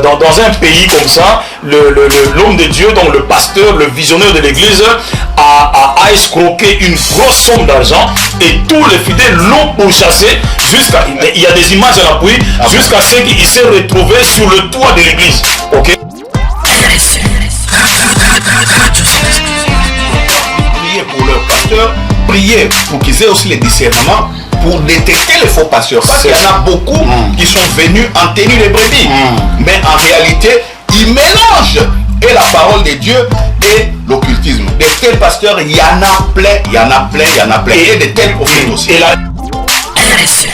dans un pays comme ça, l'homme de Dieu, donc le pasteur, le visionnaire de l'église, a escroqué une grosse somme d'argent et tous les fidèles l'ont pourchassé jusqu'à, il y a des images à l'appui, jusqu'à ce qu'il s'est retrouvé sur le toit de l'église. Ok? Priez pour leur pasteur, priez pour qu'ils aient aussi les discernements pour détecter les faux pasteurs. Parce qu'il y en a beaucoup qui sont venus en tenue de brebis. Mais en réalité, ils mélangent et la parole de Dieu et l'occultisme. De tels pasteurs, il y en a plein, il y en a plein, il y en a plein. Et de tels prophètes aussi. Et là, ces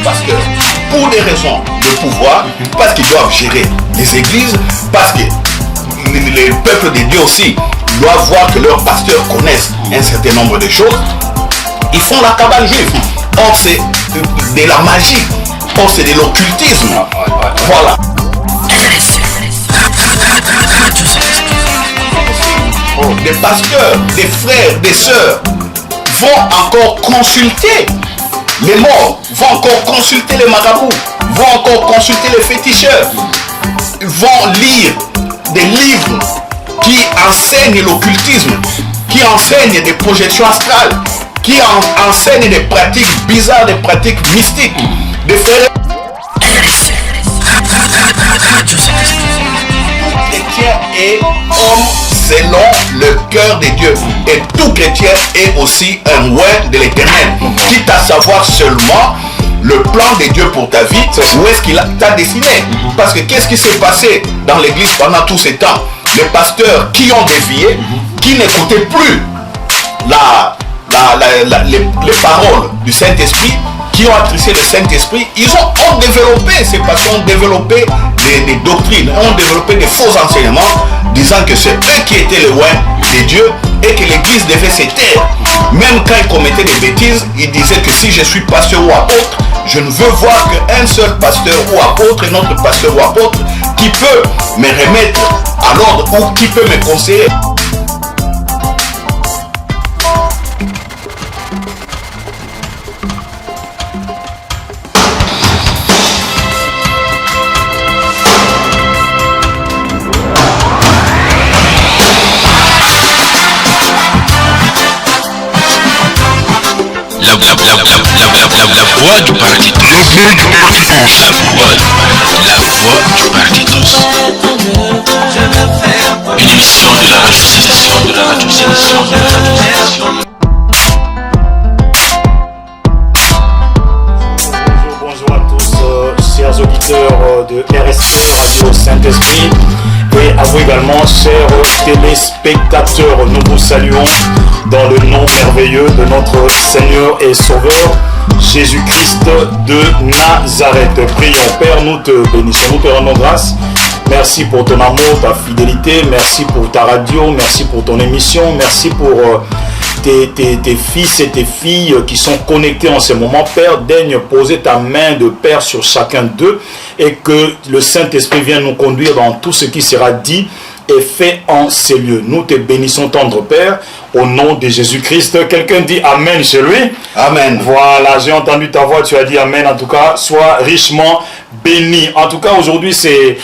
pasteurs, pour des raisons de pouvoir, parce qu'ils doivent gérer les églises, parce que les peuples de Dieu aussi doivent voir que leurs pasteurs connaissent un certain nombre de choses. Ils font la cabale juive. Or, c'est de la magie. Or, c'est de l'occultisme. Voilà. Des pasteurs, des frères, des sœurs vont encore consulter les morts, vont encore consulter les marabouts, vont encore consulter les féticheurs, vont lire des livres qui enseignent l'occultisme, qui enseignent des projections astrales, qui enseignent des pratiques bizarres, des pratiques mystiques, des frères. Chrétien est homme selon le cœur de Dieu. Et tout chrétien est aussi un oint de l'Éternel. Quitte à savoir seulement le plan de Dieu pour ta vie, où est-ce qu'il t'a destiné. Parce que qu'est-ce qui s'est passé dans l'église pendant tous ces temps? Les pasteurs qui ont dévié, qui n'écoutaient plus les paroles du Saint-Esprit, qui ont attristé le Saint-Esprit, ils ont développé, ces pasteurs ont développé des doctrines, ont développé des faux enseignements, disant que c'est eux qui étaient les oints de Dieu et que l'église devait se taire. Même quand ils commettaient des bêtises, ils disaient que si je suis pasteur ou apôtre, je ne veux voir qu'un seul pasteur ou apôtre, un autre pasteur ou apôtre, qui peut me remettre à l'ordre ou qui peut me conseiller. La voix du paradis. Une émission de la radio Sénétion. Bonjour à tous, chers auditeurs de RSC, Radio Saint-Esprit, et à vous également, chers téléspectateurs. Nous vous saluons dans le nom merveilleux de notre Seigneur et Sauveur, Jésus-Christ de Nazareth. Prions. Père, nous te bénissons, nous te rendons grâce. Merci pour ton amour, ta fidélité, merci pour ta radio, merci pour ton émission, merci pour tes fils et tes filles qui sont connectés en ce moment. Père, daigne poser ta main de Père sur chacun d'eux et que le Saint-Esprit vienne nous conduire dans tout ce qui sera dit et fait en ces lieux. Nous te bénissons, tendre Père, au nom de Jésus-Christ. Quelqu'un dit Amen chez lui. Amen. Voilà, j'ai entendu ta voix, tu as dit Amen. En tout cas, sois richement béni. En tout cas, aujourd'hui, c'est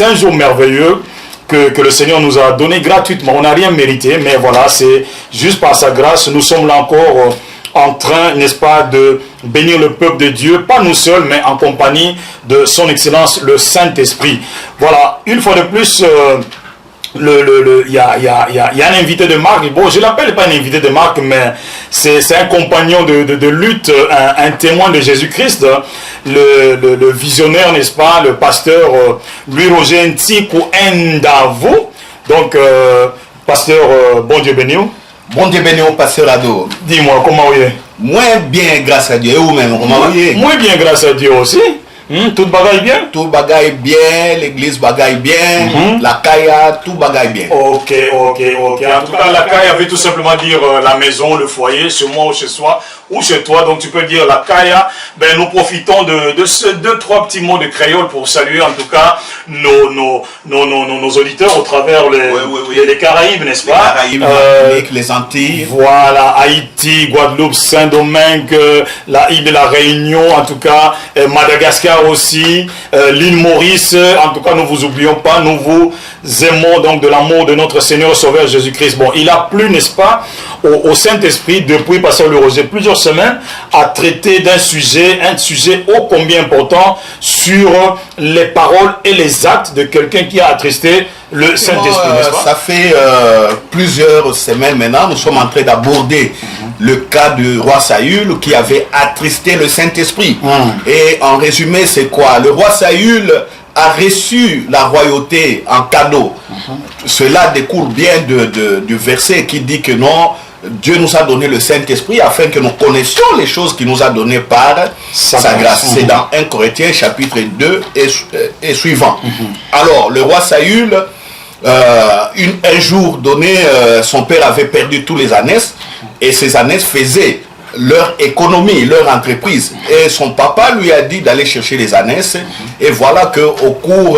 un jour merveilleux que le Seigneur nous a donné gratuitement. On n'a rien mérité, mais voilà, c'est juste par sa grâce. Nous sommes là encore en train, n'est-ce pas, de bénir le peuple de Dieu, pas nous seuls, mais en compagnie de son Excellence, le Saint-Esprit. Voilà, une fois de plus, il y a un invité de marque. Bon, je l'appelle pas un invité de marque, mais c'est un compagnon de lutte, un témoin de Jésus-Christ, le visionnaire, n'est-ce pas, le pasteur Louis-Roger Ntikou Ndavo. Donc, pasteur, bon Dieu béni. Bon Dieu béni, pasteur Ado. Dis-moi, comment vous êtes? Moins bien, grâce à Dieu. Et vous-même, comment vous êtes? Moins bien, grâce à Dieu aussi. Tout bagaille bien? Tout bagaille bien, l'église bagaille bien, la caille, tout bagaille bien. Ok. En tout cas, la caille veut tout simplement dire la maison, le foyer, chez moi ou chez soi, ou chez toi. Donc tu peux dire la caille. Ben, nous profitons de ces 2-3 petits mots de créole pour saluer en tout cas nos auditeurs au travers les Caraïbes, n'est-ce pas? Les Caraïbes, les Antilles. Voilà, Haïti, Guadeloupe, Saint-Domingue, la île de la Réunion, en tout cas, Madagascar. a aussi l'île Maurice. En tout cas, nous vous oublions pas, nous vous aimons donc de l'amour de notre Seigneur et Sauveur Jésus-Christ. Bon, il a plu, n'est-ce pas, au Saint-Esprit, depuis Pasteur Le Roger, plusieurs semaines, à traiter d'un sujet, ô combien important, sur les paroles et les actes de quelqu'un qui a attristé le Saint-Esprit, n'est-ce pas? Ça fait plusieurs semaines maintenant, nous sommes en train d'aborder le cas du roi Saül qui avait attristé le Saint-Esprit. Et en résumé, c'est quoi? Le roi Saül a reçu la royauté en cadeau. Cela découle bien du verset qui dit que non, Dieu nous a donné le Saint-Esprit afin que nous connaissions les choses qu'il nous a données par sa grâce. C'est dans 1 Corinthiens chapitre 2 et suivant. Alors, le roi Saül, un jour donné, son père avait perdu tous les ânesses et ces ânesses faisaient leur économie, leur entreprise. Et son papa lui a dit d'aller chercher les ânesses. Et voilà qu'au cours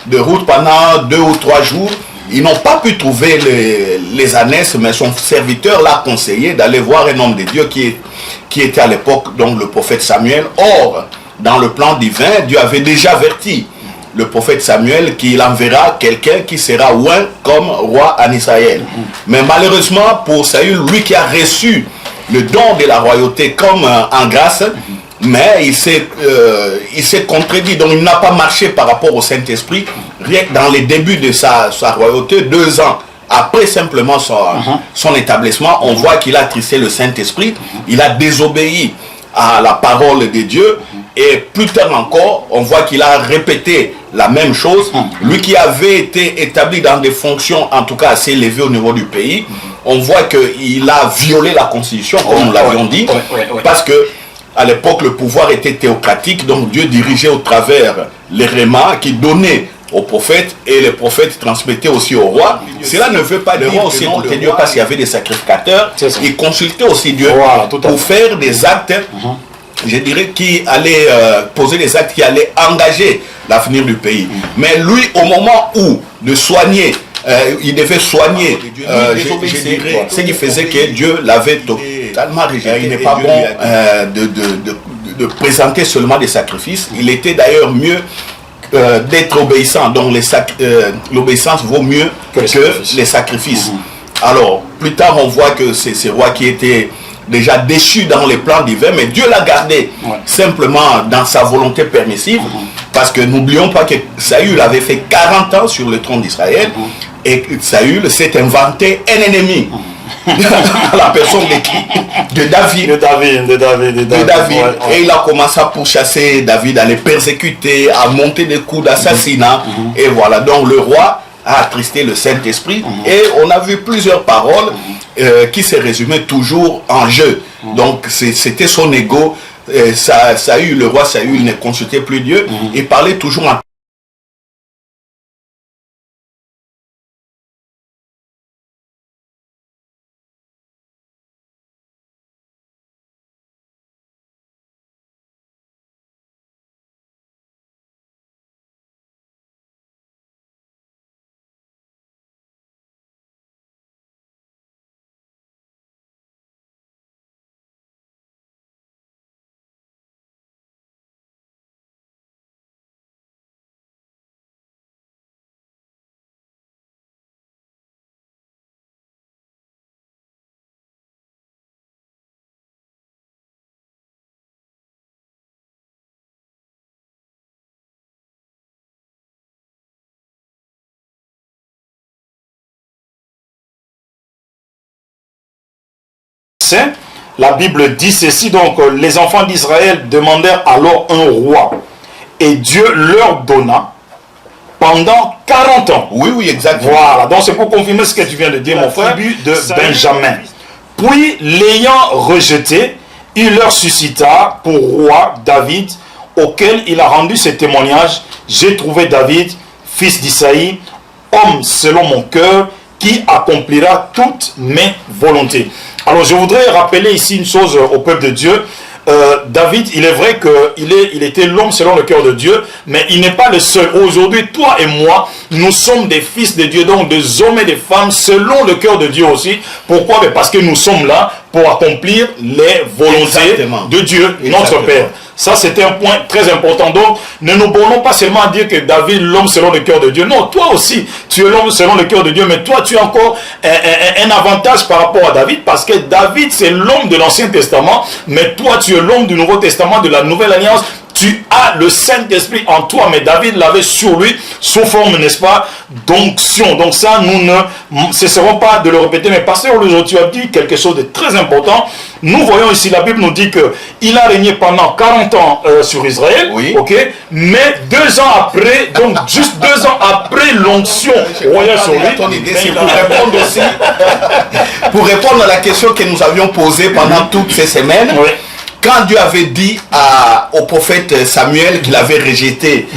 de route, pendant 2 ou 3 jours, ils n'ont pas pu trouver les ânesses, mais son serviteur l'a conseillé d'aller voir un homme de Dieu qui était à l'époque donc le prophète Samuel. Or, dans le plan divin, Dieu avait déjà averti le prophète Samuel qu'il enverra quelqu'un qui sera oint comme roi en Israël. Mais malheureusement pour Saül, lui qui a reçu le don de la royauté comme en grâce, mais il s'est contredit, donc il n'a pas marché par rapport au Saint-Esprit. Rien que dans les débuts de sa royauté, 2 ans après simplement son établissement, on voit qu'il a attristé le Saint-Esprit, il a désobéi à la parole de Dieu, et plus tard encore, on voit qu'il a répété la même chose. Lui qui avait été établi dans des fonctions, en tout cas assez élevées au niveau du pays, on voit qu'il a violé la Constitution, comme nous l'avions dit, parce que à l'époque, le pouvoir était théocratique, donc Dieu dirigeait au travers les rémas qui donnaient aux prophètes et les prophètes transmettaient aussi au roi. Cela ne veut pas dire aussi écouter Dieu parce qu'il y avait des sacrificateurs. Ils consultaient aussi Dieu pour faire des actes, je dirais, qui allaient poser des actes qui allaient engager l'avenir du pays. Mais lui, au moment où de soigner, il devait soigner, je dirais, ce qui faisait que Dieu l'avait totalement rejeté. Il n'est pas bon de présenter seulement des sacrifices. Il était d'ailleurs mieux d'être obéissant. Donc l'obéissance vaut mieux que les sacrifices. Alors, plus tard, on voit que c'est ce roi qui était déjà déchu dans les plans divins, mais Dieu l'a gardé simplement dans sa volonté permissive, parce que n'oublions pas que Saül avait fait 40 ans sur le trône d'Israël, et Saül s'est inventé un ennemi. La personne de David. De David. Et il a commencé à pourchasser David, à les persécuter, à monter des coups d'assassinat. Et voilà, donc le roi a attristé le Saint-Esprit. Et on a vu plusieurs paroles qui se résumaient toujours en jeu. Donc c'était son ego. Le roi Saül ne consultait plus Dieu. Il parlait toujours en la Bible dit ceci, donc les enfants d'Israël demandèrent alors un roi, et Dieu leur donna pendant 40 ans. Oui, exactement. Voilà, donc c'est pour confirmer ce que tu viens de dire, mon frère, de Benjamin. Puis, l'ayant rejeté, il leur suscita pour roi David, auquel il a rendu ce témoignage: j'ai trouvé David, fils d'Isaïe, homme selon mon cœur, qui accomplira toutes mes volontés. Alors je voudrais rappeler ici une chose au peuple de Dieu. David, il est vrai qu'il était l'homme selon le cœur de Dieu, mais il n'est pas le seul. Aujourd'hui, toi et moi, nous sommes des fils de Dieu, donc des hommes et des femmes selon le cœur de Dieu aussi. Pourquoi? Parce que nous sommes là pour accomplir les volontés Exactement. de Dieu, notre Exactement. Père. Ça, c'était un point très important. Donc, ne nous bornons pas seulement à dire que David, l'homme selon le cœur de Dieu. Non, toi aussi, tu es l'homme selon le cœur de Dieu, mais toi, tu as encore un avantage par rapport à David, parce que David, c'est l'homme de l'Ancien Testament, mais toi, tu es l'homme du Nouveau Testament, de la Nouvelle Alliance. Tu as le Saint-Esprit en toi, mais David l'avait sur lui, sous forme, n'est-ce pas, d'onction. Donc ça, nous ne cesserons pas de le répéter. Mais pasteur, aujourd'hui, tu as dit quelque chose de très important. Nous voyons ici, la Bible nous dit qu'il a régné pendant 40 ans sur Israël, oui. ok, mais 2 ans après, donc juste 2 ans après l'onction royale sur lui, ton idée, c'est pour répondre aussi, pour répondre à la question que nous avions posée pendant toutes ces semaines. Oui. Quand Dieu avait dit au prophète Samuel qu'il avait rejeté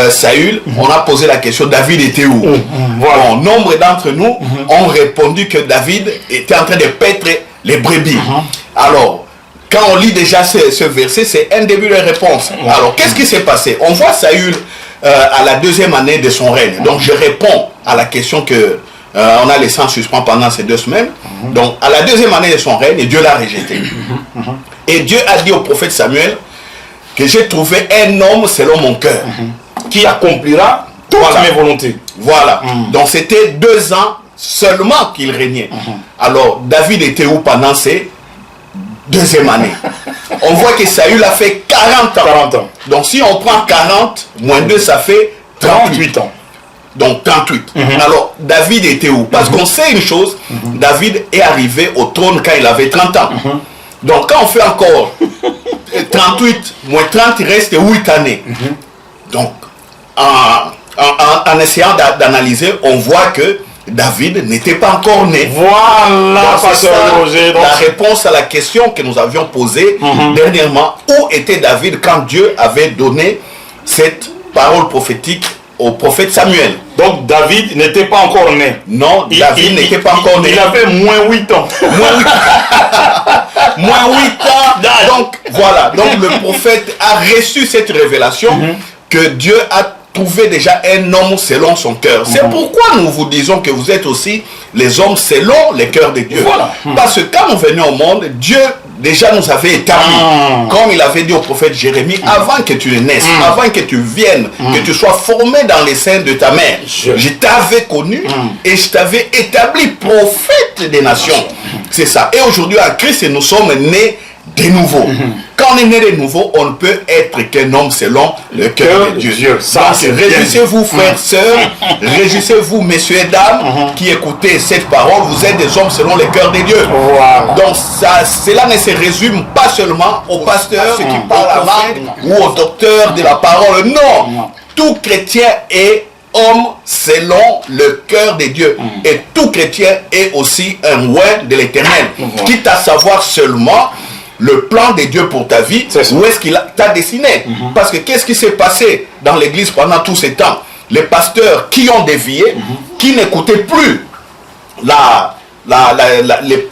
Saül, on a posé la question, David était où? Voilà. Bon, nombre d'entre nous ont répondu que David était en train de paître les brebis. Alors, quand on lit déjà ce verset, c'est un début de réponse. Alors, qu'est-ce qui s'est passé? On voit Saül à la 2e année de son règne. Donc, je réponds à la question que on a laissé en suspens pendant ces 2 semaines. Donc, à la 2e année de son règne, Dieu l'a rejeté. Et Dieu a dit au prophète Samuel que j'ai trouvé un homme selon mon cœur. qui accomplira toutes Voilà. mes volontés. Voilà. Donc c'était 2 ans seulement qu'il régnait. Alors David était où pendant ces 2e année? On voit que Saül a fait 40 ans. 40 ans. Donc si on prend 40 moins 2, ça fait 38 ans. Donc 38. Alors David était où? Parce qu'on sait une chose, David est arrivé au trône quand il avait 30 ans. Donc quand on fait encore 38 moins 30, il reste 8 années. Donc en essayant d'analyser, on voit que David n'était pas encore né. Voilà, Donc, c'est pasteur ça, Roger. Donc, la réponse à la question que nous avions posée dernièrement. Où était David quand Dieu avait donné cette parole prophétique au prophète Samuel? donc David n'était pas encore né. Non, David n'était pas encore né. Il avait moins 8 ans. Moins 8 ans. Donc voilà, donc le prophète a reçu cette révélation que Dieu a trouvé déjà un homme selon son cœur. C'est pourquoi nous vous disons que vous êtes aussi les hommes selon le cœur de Dieu. Voilà. Parce que quand nous venions au monde, Dieu déjà nous avait établis. Comme il avait dit au prophète Jérémie, avant que tu ne naisses, avant que tu viennes, que tu sois formé dans les seins de ta mère, je t'avais connu et je t'avais établi prophète des nations. C'est ça. Et aujourd'hui, en Christ, nous sommes nés de nouveau. Quand on est né de nouveau, on ne peut être qu'un homme selon le cœur de Dieu. Ça, Donc, c'est bien. réjouissez-vous, frères, sœurs, réjouissez-vous, messieurs et dames, qui écoutez cette parole. Vous êtes des hommes selon le cœur de Dieu. Voilà. Donc, cela ne se résume pas seulement aux pasteurs qui parlent la langue ou aux docteurs de la parole. Non. Tout chrétien est homme selon le cœur de Dieu. Et tout chrétien est aussi un oint de l'Éternel. Quitte à savoir seulement le plan de Dieu pour ta vie, C'est ça. où est-ce qu'il t'a dessiné. Parce que qu'est-ce qui s'est passé dans l'église pendant tous ces temps? Les pasteurs qui ont dévié, qui n'écoutaient plus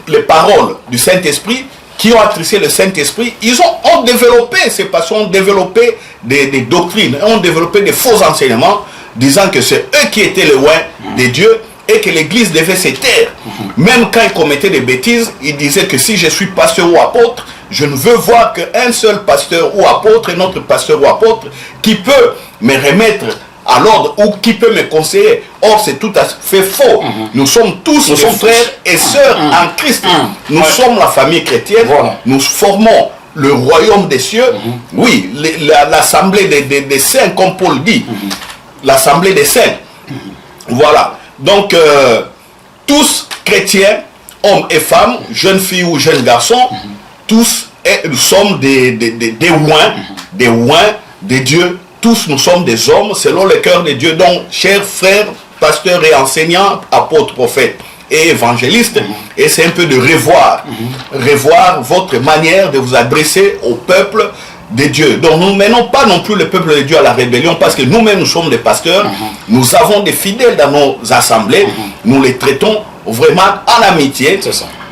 les paroles du Saint-Esprit, qui ont attristé le Saint-Esprit, ils ont développé, ces pasteurs ont développé des doctrines, ont développé des faux enseignements, disant que c'est eux qui étaient les oints de Dieu et que l'église devait se taire. Même quand ils commettaient des bêtises, ils disaient que si je suis pasteur ou apôtre, je ne veux voir qu'un seul pasteur ou apôtre, un autre pasteur ou apôtre, qui peut me remettre à l'ordre ou qui peut me conseiller. Or, c'est tout à fait faux. Nous sommes tous des frères et sœurs en Christ. Nous sommes la famille chrétienne. Voilà. Nous formons le royaume des cieux. Oui, l'assemblée des saints, comme Paul dit. L'assemblée des saints. Voilà. Donc, tous chrétiens, hommes et femmes, jeunes filles ou jeunes garçons, tous nous sommes des oints de Dieu. Tous nous sommes des hommes selon le cœur de Dieu. Donc, chers frères, pasteurs et enseignants, apôtres, prophètes et évangélistes, et c'est un peu de revoir votre manière de vous adresser au peuple de Dieu. Donc nous ne menons pas non plus le peuple de Dieu à la rébellion, parce que nous-mêmes nous sommes des pasteurs, nous avons des fidèles dans nos assemblées, nous les traitons vraiment en amitié,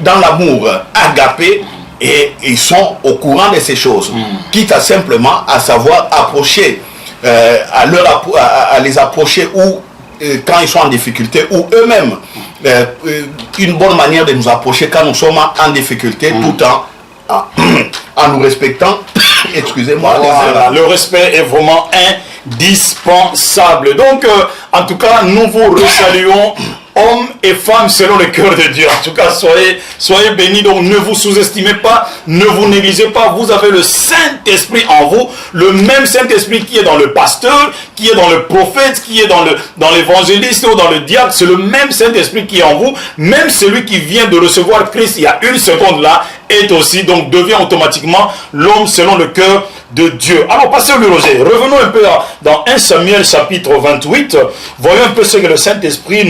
dans l'amour agapé, et ils sont au courant de ces choses, quitte à simplement à savoir approcher, à les approcher ou quand ils sont en difficulté, ou eux-mêmes, une bonne manière de nous approcher quand nous sommes en difficulté, tout en nous respectant. Excusez-moi. Voilà, le respect est vraiment indispensable. Donc, en tout cas, nous vous resaluons, hommes et femmes selon le cœur de Dieu. En tout cas, soyez bénis. Donc, ne vous sous-estimez pas, ne vous négligez pas. Vous avez le Saint-Esprit en vous, le même Saint-Esprit qui est dans le pasteur, qui est dans le prophète, qui est dans l'évangéliste ou dans le diacre. C'est le même Saint-Esprit qui est en vous. Même celui qui vient de recevoir Christ il y a une seconde là, est aussi, donc devient automatiquement l'homme selon le cœur de Dieu. Alors, pasteur Louis Roger, revenons un peu dans 1 Samuel chapitre 28. Voyons un peu ce que le Saint-Esprit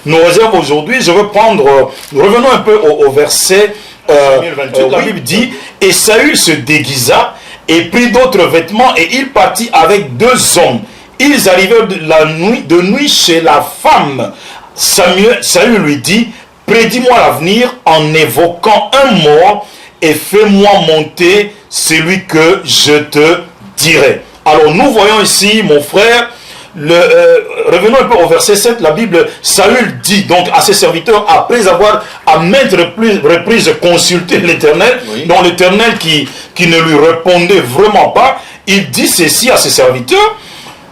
nous réserve aujourd'hui. Je veux revenons un peu au verset 28. La Bible dit, et Saül se déguisa et prit d'autres vêtements et il partit avec 2 hommes. Ils arrivèrent de nuit chez la femme. Saül lui dit, prédis-moi l'avenir en évoquant un mort et fais-moi monter celui que je te dirai. Alors nous voyons ici, mon frère, revenons un peu au verset 7, la Bible, Saül dit donc à ses serviteurs, après avoir à maintes reprises consulté l'Éternel, dont l'Éternel qui ne lui répondait vraiment pas, il dit ceci à ses serviteurs,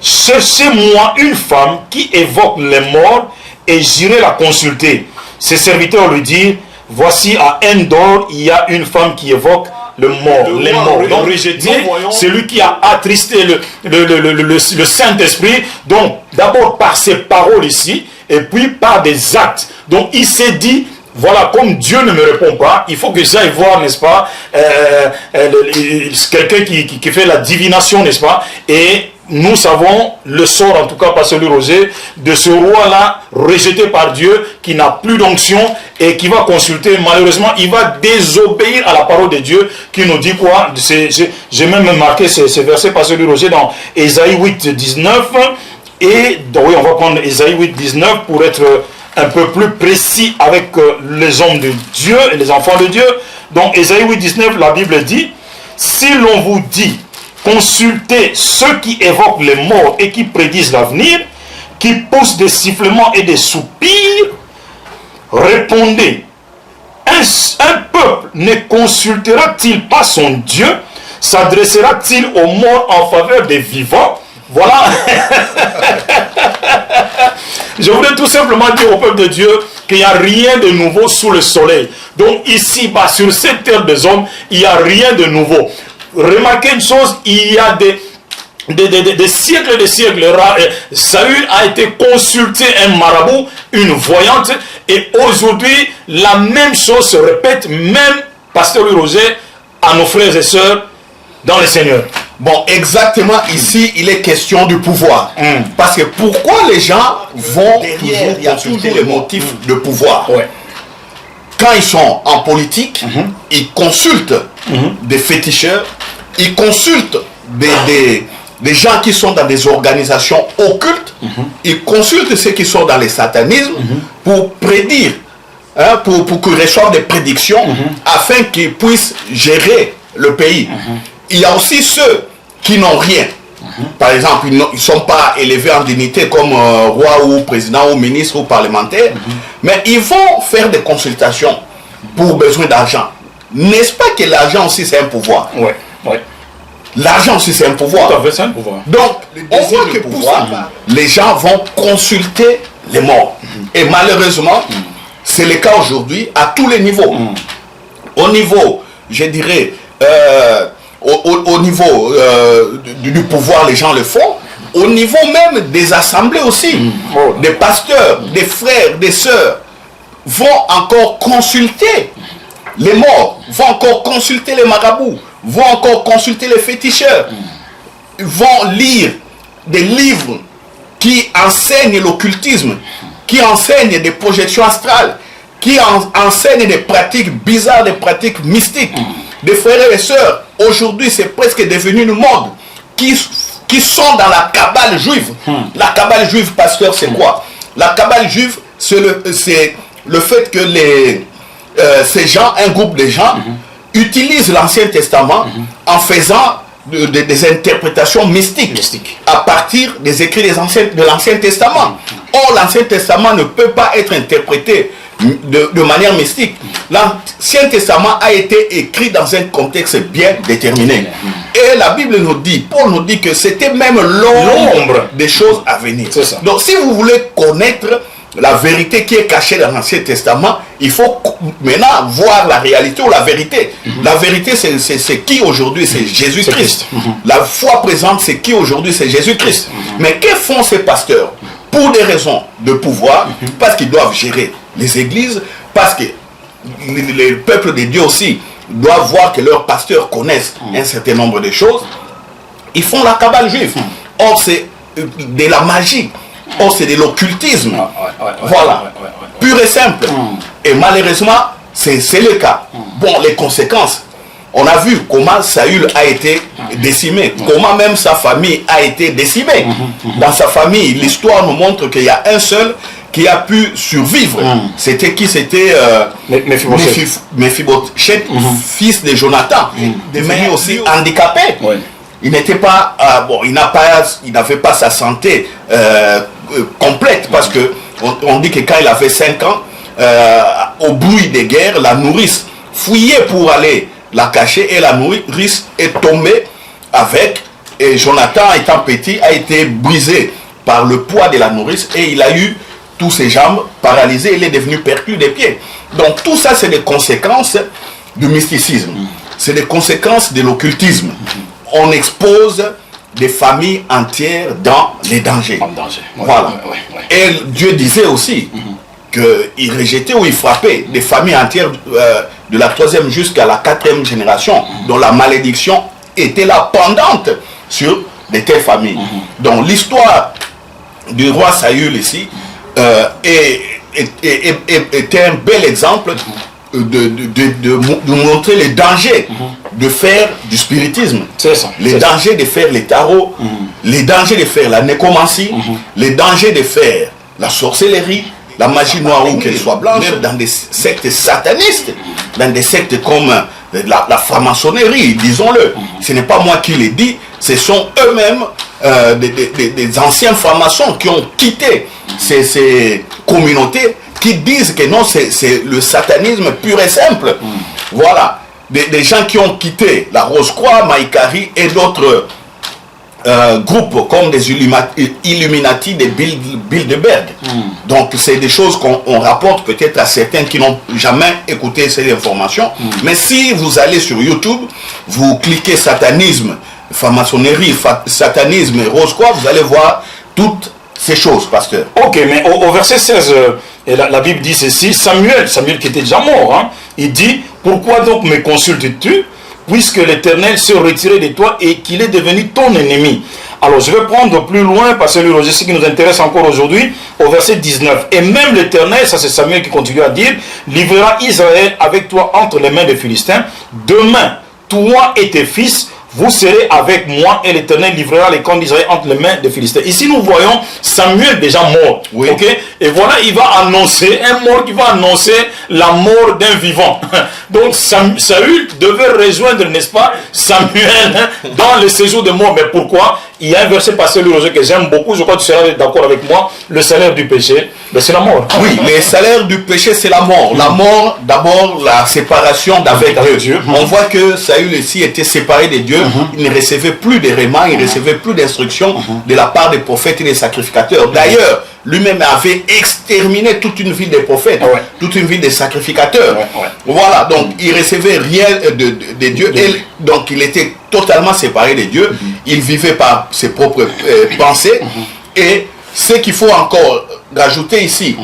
cherchez-moi une femme qui évoque les morts et j'irai la consulter. Ses serviteurs lui disent, voici à Endor, il y a une femme qui évoque les morts. Donc rejeté, celui qui a attristé le Saint-Esprit, donc d'abord par ses paroles ici, et puis par des actes. Donc il s'est dit, voilà, comme Dieu ne me répond pas, il faut que j'aille voir, n'est-ce pas, quelqu'un qui fait la divination, n'est-ce pas, et nous savons le sort, en tout cas par celui Roger, de ce roi-là, rejeté par Dieu, qui n'a plus d'onction et qui va consulter. Malheureusement, il va désobéir à la parole de Dieu, qui nous dit quoi? J'ai même marqué ce verset par celui Roger dans Ésaïe 8, 19. Et donc, oui, on va prendre Ésaïe 8, 19 pour être un peu plus précis avec les hommes de Dieu et les enfants de Dieu. Donc, Ésaïe 8, 19, la Bible dit, si l'on vous dit, consultez ceux qui évoquent les morts et qui prédisent l'avenir, qui poussent des sifflements et des soupirs, répondez, un peuple ne consultera-t-il pas son Dieu? S'adressera-t-il aux morts en faveur des vivants? Voilà. Je voulais tout simplement dire au peuple de Dieu qu'il n'y a rien de nouveau sous le soleil. Donc ici-bas, sur cette terre des hommes, il n'y a rien de nouveau. Remarquez une chose, il y a des siècles et des siècles. Saül a été consulté un marabout, une voyante, et aujourd'hui, la même chose se répète, même, pasteur Louis Roger, à nos frères et sœurs dans le Seigneur. Bon, exactement, ici, il est question du pouvoir. Parce que pourquoi les gens vont derrière, il y a toujours les motifs de pouvoir. Quand ils sont en politique, ils consultent des féticheurs, ils consultent des gens qui sont dans des organisations occultes, ils consultent ceux qui sont dans les satanismes pour prédire, pour qu'ils reçoivent des prédictions afin qu'ils puissent gérer le pays. Il y a aussi ceux qui n'ont rien. Par exemple, ils ne sont pas élevés en dignité comme roi ou président ou ministre ou parlementaire, mais ils vont faire des consultations pour besoin d'argent. N'est-ce pas que l'argent aussi c'est un pouvoir? L'argent aussi c'est un pouvoir. C'est un pouvoir. Donc, on voit que pour ça, les gens vont consulter les morts. Et malheureusement, c'est le cas aujourd'hui à tous les niveaux. Au niveau, je dirais, au niveau du pouvoir, les gens le font. Au niveau même des assemblées aussi, des pasteurs, des frères, des sœurs vont encore consulter les morts, vont encore consulter les marabouts, vont encore consulter les féticheurs, vont lire des livres qui enseignent l'occultisme, qui enseignent des projections astrales, qui enseignent des pratiques bizarres, des pratiques mystiques. Des frères et sœurs, aujourd'hui c'est presque devenu une mode, qui sont dans la cabale juive. La cabale juive, pasteur, c'est quoi? La cabale juive, c'est le fait que ces gens, un groupe de gens, utilisent l'Ancien Testament en faisant des interprétations mystiques à partir des écrits de l'Ancien Testament. Or, l'Ancien Testament ne peut pas être interprété de manière mystique. L'Ancien Testament a été écrit dans un contexte bien déterminé. Et la Bible nous dit, Paul nous dit que c'était même l'ombre des choses à venir. Donc si vous voulez connaître la vérité qui est cachée dans l'Ancien Testament, il faut maintenant voir la réalité ou la vérité. La vérité, c'est qui aujourd'hui? C'est Jésus-Christ. La foi présente, c'est qui aujourd'hui? C'est Jésus-Christ. Mais que font ces pasteurs? Pour des raisons de pouvoir, parce qu'ils doivent gérer les églises, parce que les peuples de Dieu aussi doivent voir que leurs pasteurs connaissent un certain nombre de choses, ils font la cabale juive. Or, c'est de la magie. Or, c'est de l'occultisme. Voilà. Pur et simple. Et malheureusement, c'est le cas. Bon, les conséquences. On a vu comment Saül a été décimé, comment même sa famille a été décimée. Dans sa famille, l'histoire nous montre qu'il y a un seul qui a pu survivre. C'était qui? C'était Mephibosheth, fils de Jonathan, devenu aussi handicapé. Il n'était pas, il n'avait pas sa santé complète, parce que on dit que quand il avait 5 ans, au bruit des guerres, la nourrice fouillait pour aller la cacher, et la nourrice est tombée avec, et Jonathan étant petit a été brisé par le poids de la nourrice, et il a eu tous ses jambes paralysées, il est devenu perclus des pieds. Donc tout ça, c'est des conséquences du mysticisme, c'est des conséquences de l'occultisme. On expose des familles entières dans les dangers. Voilà. Et Dieu disait aussi qu'il rejetait ou il frappait des familles entières de la 3e jusqu'à la 4e génération, dont la malédiction était là pendante sur de telles familles. Donc l'histoire du roi Saül ici était un bel exemple de montrer les dangers de faire du spiritisme, les dangers de faire les tarots, les dangers de faire la nécromancie, les dangers de faire la sorcellerie, la magie noire ou qu'elle soit blanche, même dans des sectes satanistes, dans des sectes comme la franc-maçonnerie, disons-le. Ce n'est pas moi qui l'ai dit, ce sont eux-mêmes des anciens francs-maçons qui ont quitté ces communautés, qui disent que non, c'est le satanisme pur et simple. Voilà, des gens qui ont quitté la Rose-Croix, Maïkari et d'autres groupes comme des Illuminati de Bilderberg. Donc c'est des choses qu'on rapporte peut-être à certains qui n'ont jamais écouté ces informations. Mais si vous allez sur YouTube, vous cliquez satanisme, franc-maçonnerie, satanisme et Rose-Croix, vous allez voir toutes ces choses, pasteur. Ok, mais au verset 16, la Bible dit ceci, Samuel qui était déjà mort, il dit, pourquoi donc me consultes-tu, puisque l'Éternel s'est retiré de toi et qu'il est devenu ton ennemi. Alors je vais prendre plus loin, parce que le ce qui nous intéresse encore aujourd'hui, au verset 19. Et même l'Éternel, ça c'est Samuel qui continue à dire, livrera Israël avec toi entre les mains des Philistins. Demain, toi et tes fils, vous serez avec moi, et l'Éternel livrera les camps d'Israël entre les mains des Philistins. Ici, nous voyons Samuel déjà mort. Okay? Et voilà, il va annoncer, un mort qui va annoncer la mort d'un vivant. Donc, Saül devait rejoindre, n'est-ce pas, Samuel dans le séjour de mort. Mais pourquoi? Il y a un verset passé, que j'aime beaucoup, je crois que tu seras d'accord avec moi, le salaire du péché, c'est la mort. Oui, le salaire du péché, c'est la mort. La mort, d'abord, la séparation d'avec Dieu. On voit que Saül ici était séparé de Dieu, il ne recevait plus de remans, il ne recevait plus d'instructions de la part des prophètes et des sacrificateurs. D'ailleurs, lui-même avait exterminé toute une vie des prophètes, toute une vie des sacrificateurs. Voilà, donc il recevait rien de Dieu, et donc il était totalement séparé de Dieu, il vivait par ses propres pensées, et ce qu'il faut encore rajouter ici,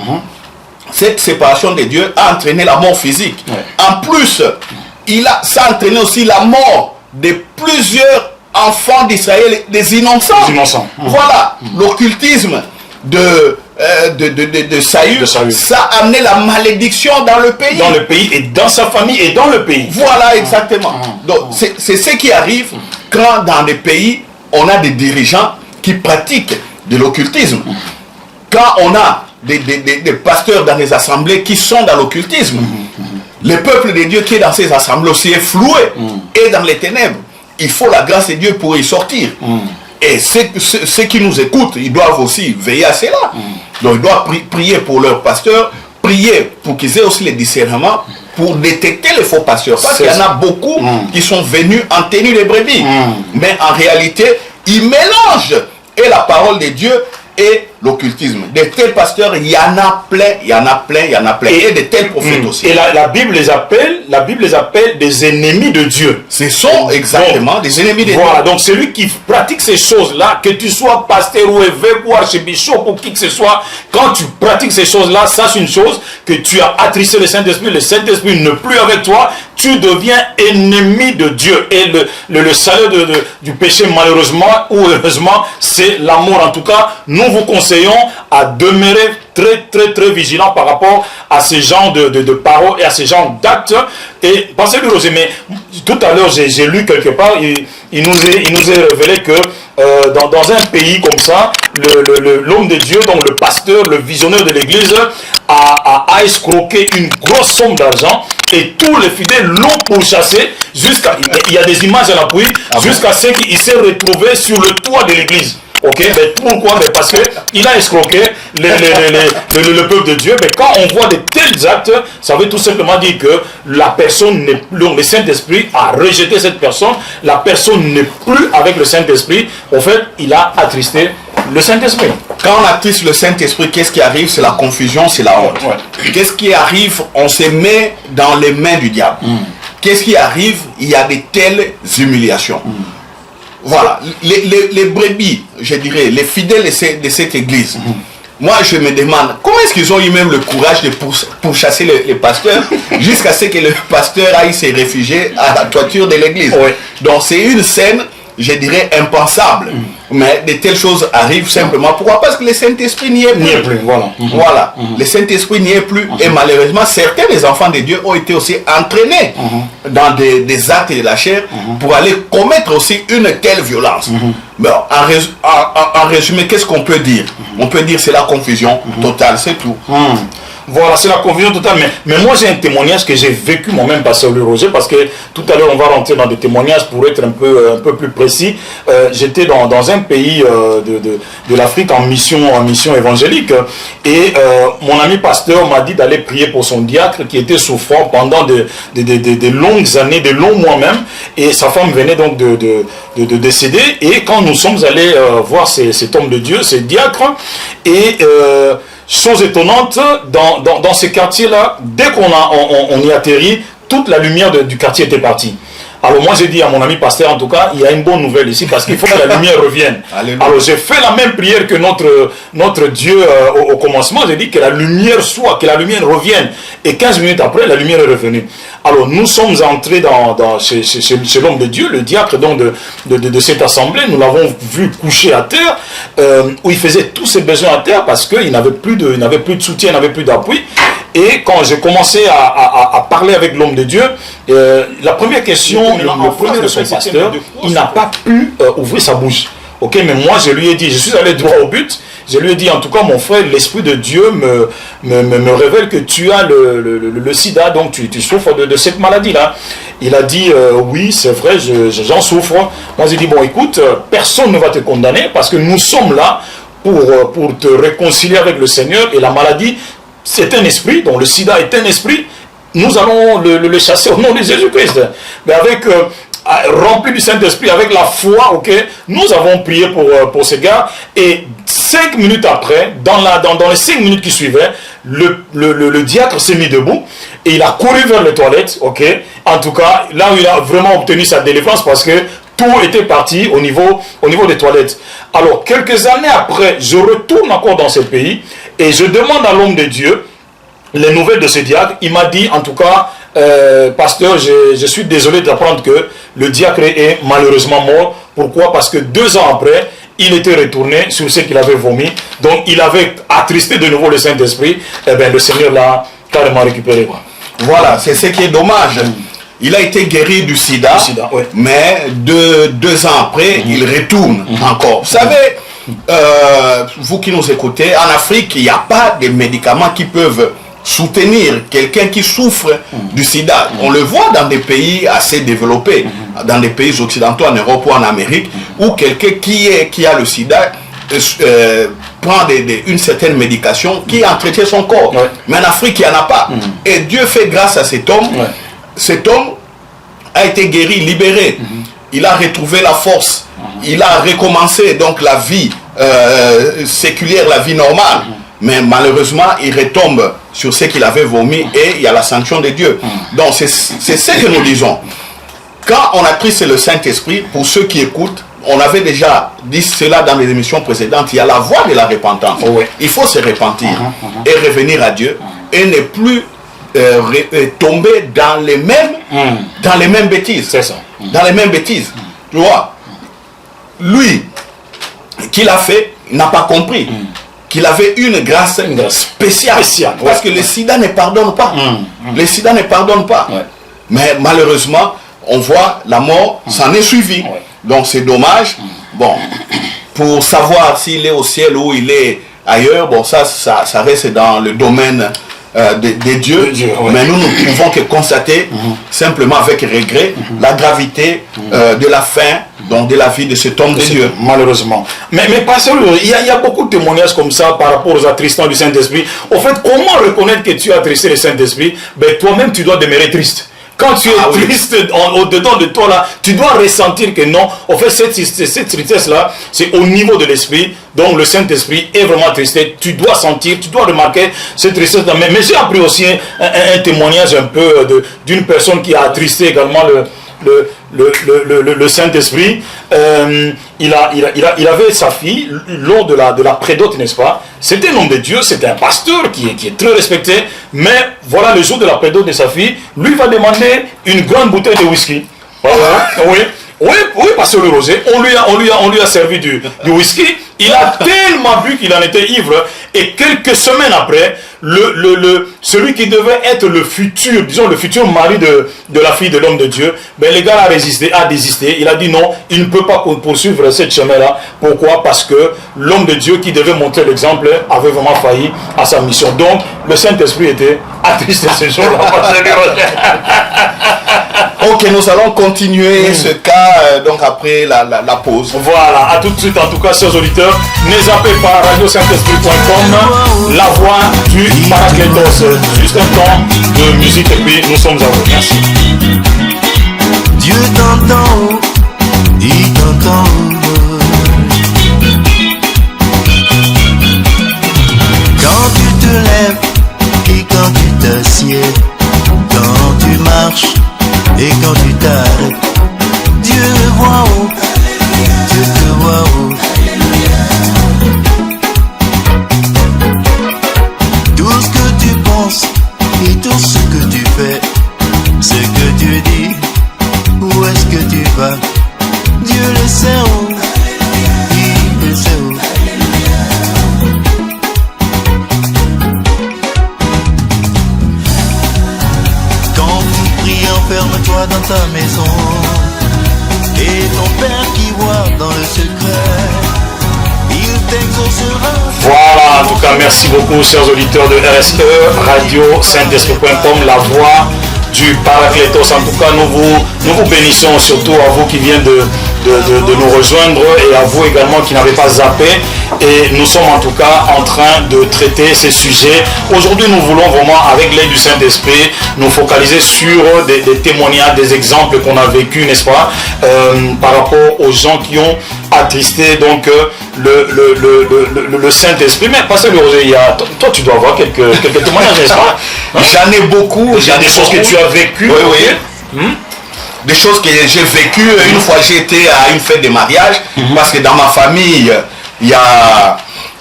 cette séparation de Dieu a entraîné la mort physique. En plus, ça a entraîné aussi la mort de plusieurs enfants d'Israël, des innocents. Voilà, l'occultisme de Saül, ça a amené la malédiction dans le pays. Dans le pays, et dans sa famille, et dans le pays. Voilà, exactement. Donc, c'est ce qui arrive quand dans des pays, on a des dirigeants qui pratiquent de l'occultisme. Quand on a des pasteurs dans les assemblées qui sont dans l'occultisme, le peuple de Dieu qui est dans ces assemblées aussi est floué, et dans les ténèbres. Il faut la grâce de Dieu pour y sortir. Et ceux qui nous écoutent, ils doivent aussi veiller à cela. Donc ils doivent prier pour leur pasteur, prier pour qu'ils aient aussi les discernements pour détecter les faux pasteurs. Parce qu'il y en a beaucoup qui sont venus en tenue de brebis. Mais en réalité, ils mélangent et la parole de Dieu et l'occultisme. De tels pasteurs, il y en a plein, il y en a plein, il y en a plein. Et de tels prophètes aussi. Et la Bible les appelle des ennemis de Dieu. Ce sont exactement des ennemis de Dieu. Voilà, donc celui qui pratique ces choses-là, que tu sois pasteur ou évêque ou archibishop ou qui que ce soit, quand tu pratiques ces choses-là, sache une chose, que tu as attristé le Saint-Esprit n'est plus avec toi, tu deviens ennemi de Dieu. Et le salaire du péché, malheureusement ou heureusement, c'est la mort. En tout cas, nous vous conseillons à demeurer très vigilant par rapport à ce genre de paroles et à ce genre d'actes. Et pensez-le, Roger, mais tout à l'heure j'ai lu quelque part, il nous est révélé que dans un pays comme ça, l'homme de Dieu, donc le pasteur, le visionnaire de l'église, a escroqué une grosse somme d'argent et tous les fidèles l'ont pourchassé jusqu'à, il y a des images à l'appui, jusqu'à ce qu'il s'est retrouvé sur le toit de l'église. Ok, mais pourquoi? Mais parce qu'il a escroqué le peuple de Dieu. Mais quand on voit de tels actes, ça veut tout simplement dire que la personne n'est plus, le Saint-Esprit a rejeté cette personne, la personne n'est plus avec le Saint-Esprit. En fait, il a attristé le Saint-Esprit. Quand on attriste le Saint-Esprit, qu'est-ce qui arrive? C'est la confusion, c'est la honte. Qu'est-ce qui arrive? On se met dans les mains du diable. Qu'est-ce qui arrive? Il y a de telles humiliations. Voilà, les brebis, je dirais, les fidèles de cette église. Moi, je me demande, comment est-ce qu'ils ont eu même le courage de pourchasser les pasteurs jusqu'à ce que le pasteur aille se réfugier à la toiture de l'église. Donc, c'est une scène, je dirais, impensable. Mais de telles choses arrivent simplement. Pourquoi? Parce que le Saint-Esprit n'y est plus. Voilà. Le Saint-Esprit n'y est plus. Et malheureusement, certains des enfants de Dieu ont été aussi entraînés dans des actes de la chair pour aller commettre aussi une telle violence. Bon, en résumé, qu'est-ce qu'on peut dire? On peut dire c'est la confusion totale, c'est tout. Voilà, c'est la confusion totale. Mais moi, j'ai un témoignage que j'ai vécu moi-même, pasteur Louis Roger, parce que tout à l'heure, on va rentrer dans des témoignages pour être un peu plus précis. J'étais dans un pays de l'Afrique en mission évangélique. Et mon ami pasteur m'a dit d'aller prier pour son diacre qui était souffrant pendant de longues années, de longs mois même. Et sa femme venait donc de décéder. Et quand nous sommes allés voir cet homme de Dieu, ce diacre, et... chose étonnante, dans ce quartier-là, dès qu'on y atterrit, toute la lumière du quartier était partie. Alors moi j'ai dit à mon ami pasteur, en tout cas, il y a une bonne nouvelle ici parce qu'il faut que la lumière revienne. Alors j'ai fait la même prière que notre Dieu au commencement. J'ai dit que la lumière soit, que la lumière revienne. Et 15 minutes après, la lumière est revenue. Alors nous sommes entrés chez l'homme de Dieu, le diacre donc de cette assemblée. Nous l'avons vu coucher à terre, où il faisait tous ses besoins à terre parce qu'il n'avait plus de soutien, il n'avait plus d'appui. Et quand j'ai commencé à parler avec l'homme de Dieu, la première question, le premier de son pasteur, il n'a pas pu ouvrir sa bouche. Ok, mais moi je lui ai dit, je suis allé droit au but. Je lui ai dit, en tout cas, mon frère, l'Esprit de Dieu me révèle que tu as le sida, donc tu souffres de cette maladie-là. Il a dit, oui, c'est vrai, j'en souffre. Moi, j'ai dit, bon, écoute, personne ne va te condamner parce que nous sommes là pour te réconcilier avec le Seigneur. Et la maladie, c'est un esprit, donc le sida est un esprit. Nous allons le chasser au nom de Jésus-Christ. Mais rempli du Saint-Esprit, avec la foi, ok, nous avons prié pour ce gars, et 5 minutes après, dans les 5 minutes qui suivaient, le diacre s'est mis debout, et il a couru vers les toilettes, ok, en tout cas, là où il a vraiment obtenu sa délivrance, parce que tout était parti au niveau des toilettes. Alors, quelques années après, je retourne encore dans ce pays, et je demande à l'homme de Dieu les nouvelles de ce diacre. Il m'a dit, en tout cas, pasteur, je suis désolé d'apprendre que le diacre est malheureusement mort. Pourquoi? Parce que 2 ans après, il était retourné sur ce qu'il avait vomi. Donc, il avait attristé de nouveau le Saint-Esprit. Eh bien, le Seigneur l'a carrément récupéré. Voilà, c'est ce qui est dommage. Il a été guéri du sida, mais 2 ans après, il retourne encore. Vous savez, vous qui nous écoutez, en Afrique, il n'y a pas de médicaments qui peuvent soutenir quelqu'un qui souffre du sida. On le voit dans des pays assez développés, dans des pays occidentaux, en Europe ou en Amérique, où quelqu'un qui a le sida, prend une certaine médication qui entretient son corps. Ouais. Mais en Afrique, il n'y en a pas. Et Dieu fait grâce à cet homme. Ouais. Cet homme a été guéri, libéré. Il a retrouvé la force. Il a recommencé donc la vie séculière, la vie normale. Mais malheureusement, il retombe sur ce qu'il avait vomi et il y a la sanction de Dieu. Donc c'est ce que nous disons. Quand on a pris le Saint-Esprit, pour ceux qui écoutent, on avait déjà dit cela dans les émissions précédentes, il y a la voie de la repentance. Il faut se repentir et revenir à Dieu et ne plus tomber dans les mêmes bêtises. C'est ça. Dans les mêmes bêtises. Tu vois, lui, qui l'a fait, n'a pas compris qu'il avait une grâce spéciale. Parce que le sida ne pardonne pas. Le sida ne pardonne pas. Mais malheureusement, on voit la mort s'en est suivie. Donc c'est dommage. Bon, pour savoir s'il est au ciel ou il est ailleurs, bon, ça reste dans le domaine des dieux. Mais nous ne pouvons que constater simplement avec regret la gravité de la fin, donc de la vie de cet homme de Dieu. Malheureusement. Mais pasteur, il y a beaucoup de témoignages comme ça par rapport aux attristants du Saint-Esprit. Au fait, comment reconnaître que tu as attristé le Saint-Esprit? Ben, toi-même, tu dois demeurer triste. Quand tu es triste au-dedans de toi là, tu dois ressentir que non, en fait cette tristesse là, c'est au niveau de l'esprit. Donc le Saint-Esprit est vraiment attristé. Tu dois sentir, tu dois remarquer cette tristesse là. Mais j'ai appris aussi un témoignage un peu d'une personne qui a attristé également le Saint-Esprit. Il avait sa fille lors de la prédote, n'est-ce pas? C'était un homme de Dieu, c'était un pasteur qui est très respecté. Mais voilà, le jour de la prédote de sa fille, lui va demander une grande bouteille de whisky. Voilà. Oui, pasteur Le Rosé, on lui a servi du whisky. Il a tellement bu qu'il en était ivre. Et quelques semaines après, celui qui devait être le futur mari de la fille de l'homme de Dieu, ben le gars a désisté. Il a dit non, il ne peut pas poursuivre cette chemin-là. Pourquoi? Parce que l'homme de Dieu qui devait montrer l'exemple avait vraiment failli à sa mission. Donc, le Saint-Esprit était attristé ce jour-là. Ok, nous allons continuer ce cas donc après la pause. Voilà, à tout de suite en tout cas, chers auditeurs. Ne zappez pas radio-saint-esprit.com, la voix du Paraclétos. Juste un temps de musique et puis nous sommes à vous. Merci. Dieu t'entend, il t'entend. Quand tu te lèves et quand tu t'assieds, quand tu marches et quand tu t'arrêtes, Dieu te voit haut, Dieu te voit haut. Tout ce que tu penses et tout ce que tu fais, ce que tu dis, où est-ce que tu vas, Dieu le sait où, il le sait où. Enferme-toi dans ta maison et ton Père qui voit dans le secret, il t'exaucera. Voilà, en tout cas, merci beaucoup, chers auditeurs de RSE, radio-saint-esprit.com, la voix du Paraclétos. En tout cas, nous vous bénissons, surtout à vous qui venez de nous rejoindre et à vous également qui n'avez pas zappé. Et nous sommes en tout cas en train de traiter ces sujets. Aujourd'hui, nous voulons vraiment, avec l'aide du Saint-Esprit, nous focaliser sur des témoignages, des exemples qu'on a vécu, n'est-ce pas, par rapport aux gens qui ont attristé donc le Saint-Esprit. Mais pasteur Le Rosé, toi tu dois avoir quelques témoignages, n'est-ce pas? J'en ai beaucoup. Il y a des choses que tu as vécues. Oui. Des choses que j'ai vécues. Une fois j'ai été à une fête de mariage, parce que dans ma famille, il y a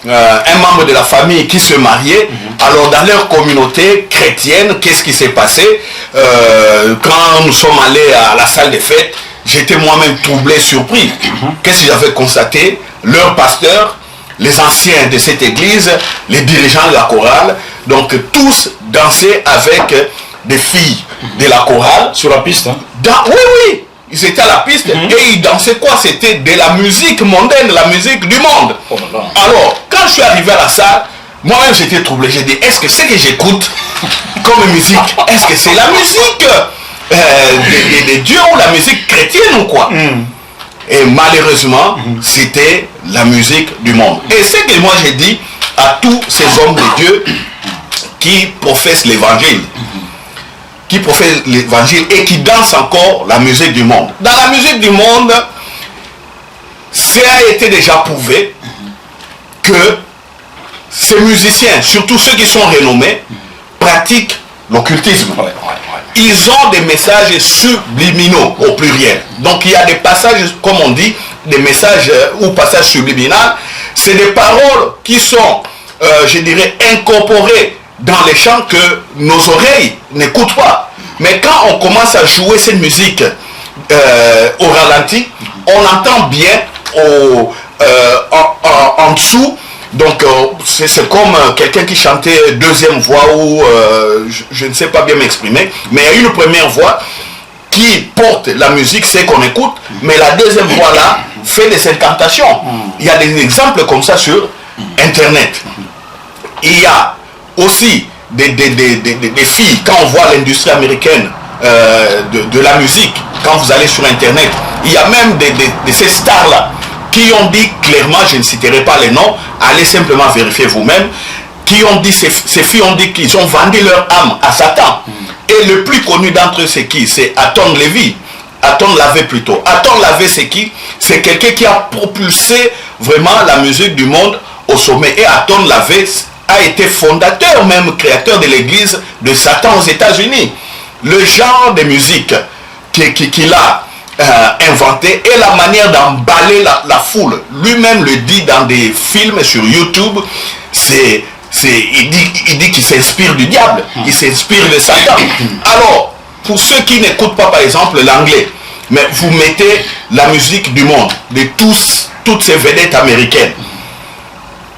un membre de la famille qui se mariait. Alors dans leur communauté chrétienne, qu'est-ce qui s'est passé? Quand nous sommes allés à la salle des fêtes, j'étais moi-même troublé, surpris. Qu'est-ce que j'avais constaté? Leur pasteur, les anciens de cette église, les dirigeants de la chorale, donc tous dansaient avec des filles de la chorale. Sur la piste, hein? Oui, ils étaient à la piste et ils dansaient quoi? C'était de la musique mondaine, la musique du monde. Alors, quand je suis arrivé à la salle, moi-même j'étais troublé. J'ai dit, est-ce que c'est que j'écoute comme musique? Est-ce que c'est la musique des dieux ou la musique chrétienne ou quoi? Et malheureusement, c'était la musique du monde. Et c'est que moi j'ai dit à tous ces hommes de Dieu qui professent l'évangile, et qui dansent encore la musique du monde. Dans la musique du monde, ça a été déjà prouvé que ces musiciens, surtout ceux qui sont renommés, pratiquent l'occultisme. Ils ont des messages subliminaux au pluriel. Donc il y a des passages, comme on dit, des messages ou passages subliminaux. C'est des paroles qui sont, je dirais, incorporées dans les chants que nos oreilles n'écoutent pas. Mais quand on commence à jouer cette musique au ralenti, on entend bien en dessous. Donc c'est comme quelqu'un qui chantait deuxième voix ou je ne sais pas bien m'exprimer, mais il y a une première voix qui porte la musique, c'est qu'on écoute, mais la deuxième voix là fait des incantations. Il y a des exemples comme ça sur Internet. Il y a aussi des filles, quand on voit l'industrie américaine de la musique, quand vous allez sur Internet, il y a même de ces stars là qui ont dit clairement, je ne citerai pas les noms, allez simplement vérifier vous-même, qui ont dit, ces filles ont dit qu'ils ont vendu leur âme à Satan. Et le plus connu d'entre eux, c'est qui? C'est Aton Lavey. Aton Lavey plutôt. Aton Lavey, c'est qui? C'est quelqu'un qui a propulsé vraiment la musique du monde au sommet. Et Aton Lavey a été fondateur, même créateur de l'église de Satan aux États-Unis. Le genre de musique qu'il a inventé et la manière d'emballer la foule. Lui-même le dit dans des films sur YouTube, il dit qu'il s'inspire du diable, il s'inspire de Satan. Alors, pour ceux qui n'écoutent pas par exemple l'anglais, mais vous mettez la musique du monde, de toutes ces vedettes américaines,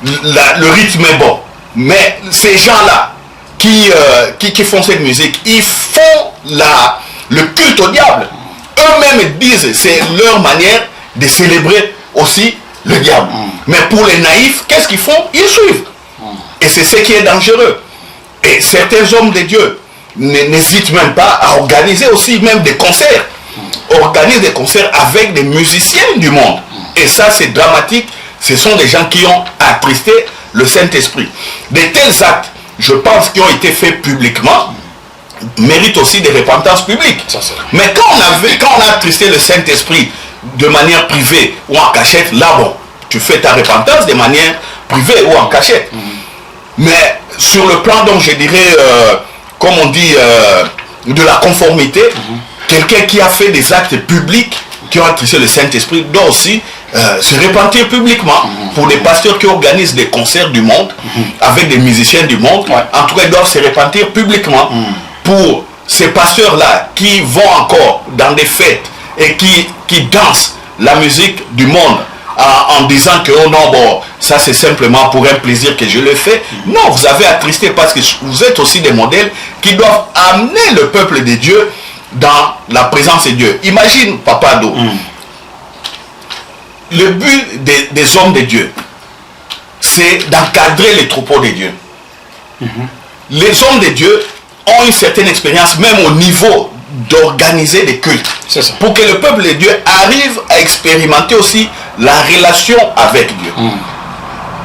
le rythme est bon, mais ces gens-là qui font cette musique, ils font le culte au diable. Eux-mêmes disent, c'est leur manière de célébrer aussi le diable. Mais pour les naïfs, qu'est-ce qu'ils font? Ils suivent. Et c'est ce qui est dangereux. Et certains hommes de Dieu n'hésitent même pas à organiser aussi même des concerts. Organisent des concerts avec des musiciens du monde. Et ça, c'est dramatique. Ce sont des gens qui ont attristé le Saint-Esprit. De tels actes, je pense, qui ont été faits publiquement, mérite aussi des repentances publiques. Mais quand on a attristé le Saint-Esprit de manière privée ou en cachette, là bon, tu fais ta repentance de manière privée ou en cachette. Mais sur le plan, donc je dirais, comme on dit, de la conformité, quelqu'un qui a fait des actes publics qui ont attristé le Saint-Esprit doit aussi se repentir publiquement. Pour les pasteurs qui organisent des concerts du monde avec des musiciens du monde, en tout cas ils doivent se repentir publiquement. Pour ces pasteurs-là qui vont encore dans des fêtes et qui dansent la musique du monde en disant que oh non, bon, ça c'est simplement pour un plaisir que je le fais. Non, vous avez attristé parce que vous êtes aussi des modèles qui doivent amener le peuple de Dieu dans la présence de Dieu. Imagine, Papa Do, le but des hommes de Dieu, c'est d'encadrer les troupeaux de Dieu. Les hommes de Dieu ont une certaine expérience, même au niveau d'organiser des cultes. Pour que le peuple de Dieu arrive à expérimenter aussi la relation avec Dieu.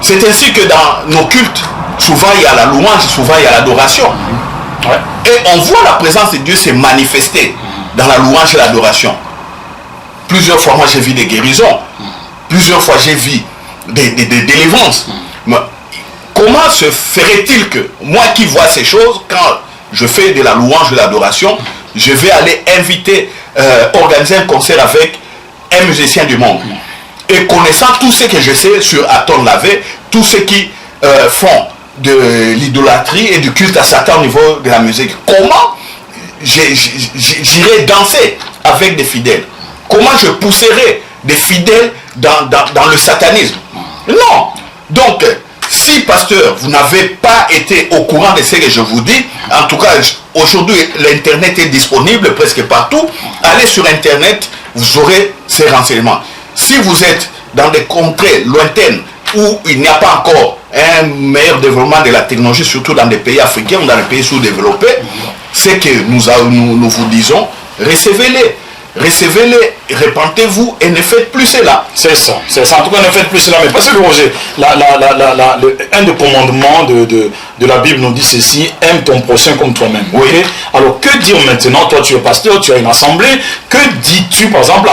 C'est ainsi que dans nos cultes, souvent il y a la louange, souvent il y a l'adoration. Et on voit la présence de Dieu se manifester dans la louange et l'adoration. Plusieurs fois, moi j'ai vu des guérisons. Plusieurs fois j'ai vu des délivrances. Mais comment se ferait-il que moi qui vois ces choses, quand je fais de la louange et de l'adoration, je vais aller organiser un concert avec un musicien du monde. Et connaissant tout ce que je sais sur Aton Lavey, tous ceux qui font de l'idolâtrie et du culte à Satan au niveau de la musique, comment j'irai danser avec des fidèles? Comment je pousserai des fidèles dans le satanisme? Non. Donc, si, pasteur, vous n'avez pas été au courant de ce que je vous dis, en tout cas, aujourd'hui, l'Internet est disponible presque partout. Allez sur Internet, vous aurez ces renseignements. Si vous êtes dans des contrées lointaines où il n'y a pas encore un meilleur développement de la technologie, surtout dans des pays africains ou dans les pays sous-développés, c'est que nous vous disons, recevez-les. recevez-les, repentez-vous et ne faites plus cela. C'est ça. En tout cas, ne faites plus cela. Mais parce que Roger, un des commandements de la Bible nous dit ceci: aime ton prochain comme toi-même. Oui. Okay? Alors, que dire maintenant? Toi, tu es pasteur, tu as une assemblée. Que dis-tu, par exemple,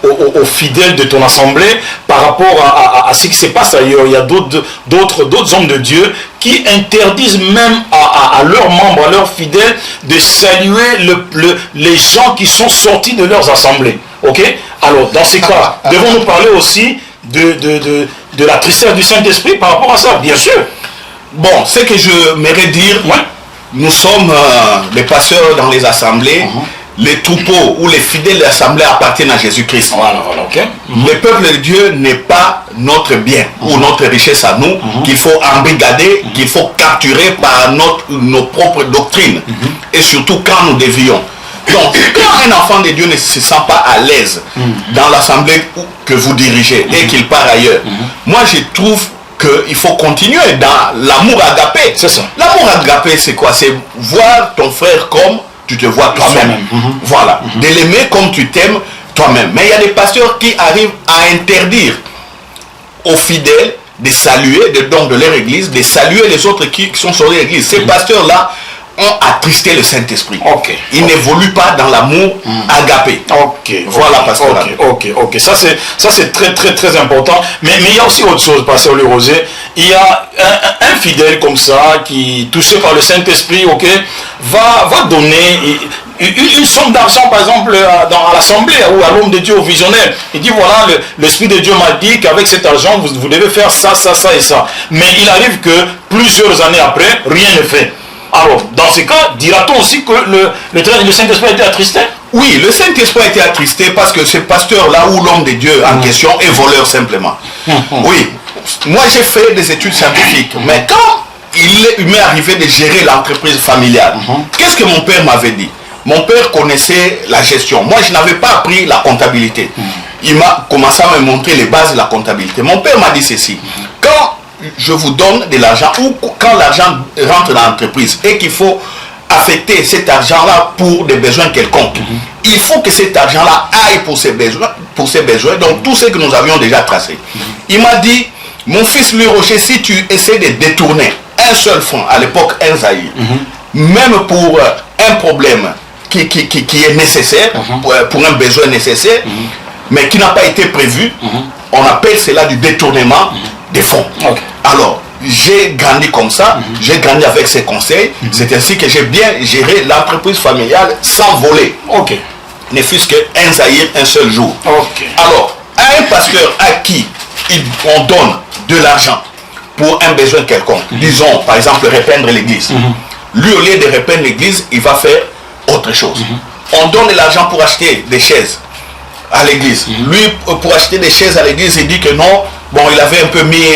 aux fidèles de ton assemblée par rapport à ce qui se passe ailleurs? Il y a d'autres hommes de Dieu qui interdisent même à leurs membres, à leurs fidèles, de saluer les gens qui sont sortis de leurs assemblées. Ok? Alors, dans ces cas, devons-nous parler aussi de la tristesse du Saint-Esprit par rapport à ça? Bien sûr. Bon, ce que je m'aimerais dire, nous sommes les pasteurs dans les assemblées. Les troupeaux ou les fidèles de l'assemblée appartiennent à Jésus-Christ. Voilà, ok. Le peuple de Dieu n'est pas notre bien ou notre richesse à nous, qu'il faut embrigader, qu'il faut capturer par nos propres doctrines. Et surtout quand nous dévions. Donc, quand un enfant de Dieu ne se sent pas à l'aise dans l'assemblée que vous dirigez et qu'il part ailleurs, moi je trouve qu'il faut continuer dans l'amour agapé. C'est ça. L'amour agapé, c'est quoi? C'est voir ton frère comme tu te vois toi-même. Voilà. De l'aimer comme tu t'aimes toi-même. Mais il y a des pasteurs qui arrivent à interdire aux fidèles de saluer, donc de leur église, de saluer les autres qui sont sur l'église. Ces pasteurs-là ont attristé le Saint-Esprit. Ils n'évoluent pas dans l'amour agapé. Voilà, pasteur. Ok. Ça c'est très très très important. Mais il y a aussi autre chose, pasteur Le Rosé. Il y a un fidèle comme ça qui, touché par le Saint-Esprit, va donner une somme d'argent, par exemple, à l'assemblée ou à l'homme de Dieu, au visionnaire. Il dit voilà, l'Esprit de Dieu m'a dit qu'avec cet argent, vous devez faire ça et ça. Mais il arrive que plusieurs années après, rien ne fait. Alors, dans ce cas, dira-t-on aussi que le Saint-Esprit a été attristé? Oui, le Saint-Esprit a été attristé parce que ce pasteur-là ou l'homme de Dieu en question est voleur simplement. Oui, moi j'ai fait des études scientifiques, mais quand il m'est arrivé de gérer l'entreprise familiale, qu'est-ce que mon père m'avait dit? Mon père connaissait la gestion. Moi, je n'avais pas appris la comptabilité. Il m'a commencé à me montrer les bases de la comptabilité. Mon père m'a dit ceci: quand je vous donne de l'argent ou quand l'argent rentre dans l'entreprise et qu'il faut affecter cet argent-là pour des besoins quelconques, il faut que cet argent-là aille pour ses besoins, donc tout ce que nous avions déjà tracé. Il m'a dit: mon fils Louis Rocher, si tu essaies de détourner un seul franc, à l'époque un Zaïre, même pour un problème qui est nécessaire, pour un besoin nécessaire, mais qui n'a pas été prévu, on appelle cela du détournement des fonds. Alors, j'ai grandi comme ça, j'ai grandi avec ces conseils, c'est ainsi que j'ai bien géré l'entreprise familiale sans voler. Ne fût-ce qu'un Zaïre un seul jour. Alors, à un pasteur à qui on donne de l'argent pour un besoin quelconque, disons par exemple repeindre l'église, lui au lieu de repeindre l'église, il va faire autre chose. On donne de l'argent pour acheter des chaises à l'église. Lui, pour acheter des chaises à l'église, il dit que non, bon, il avait un peu mis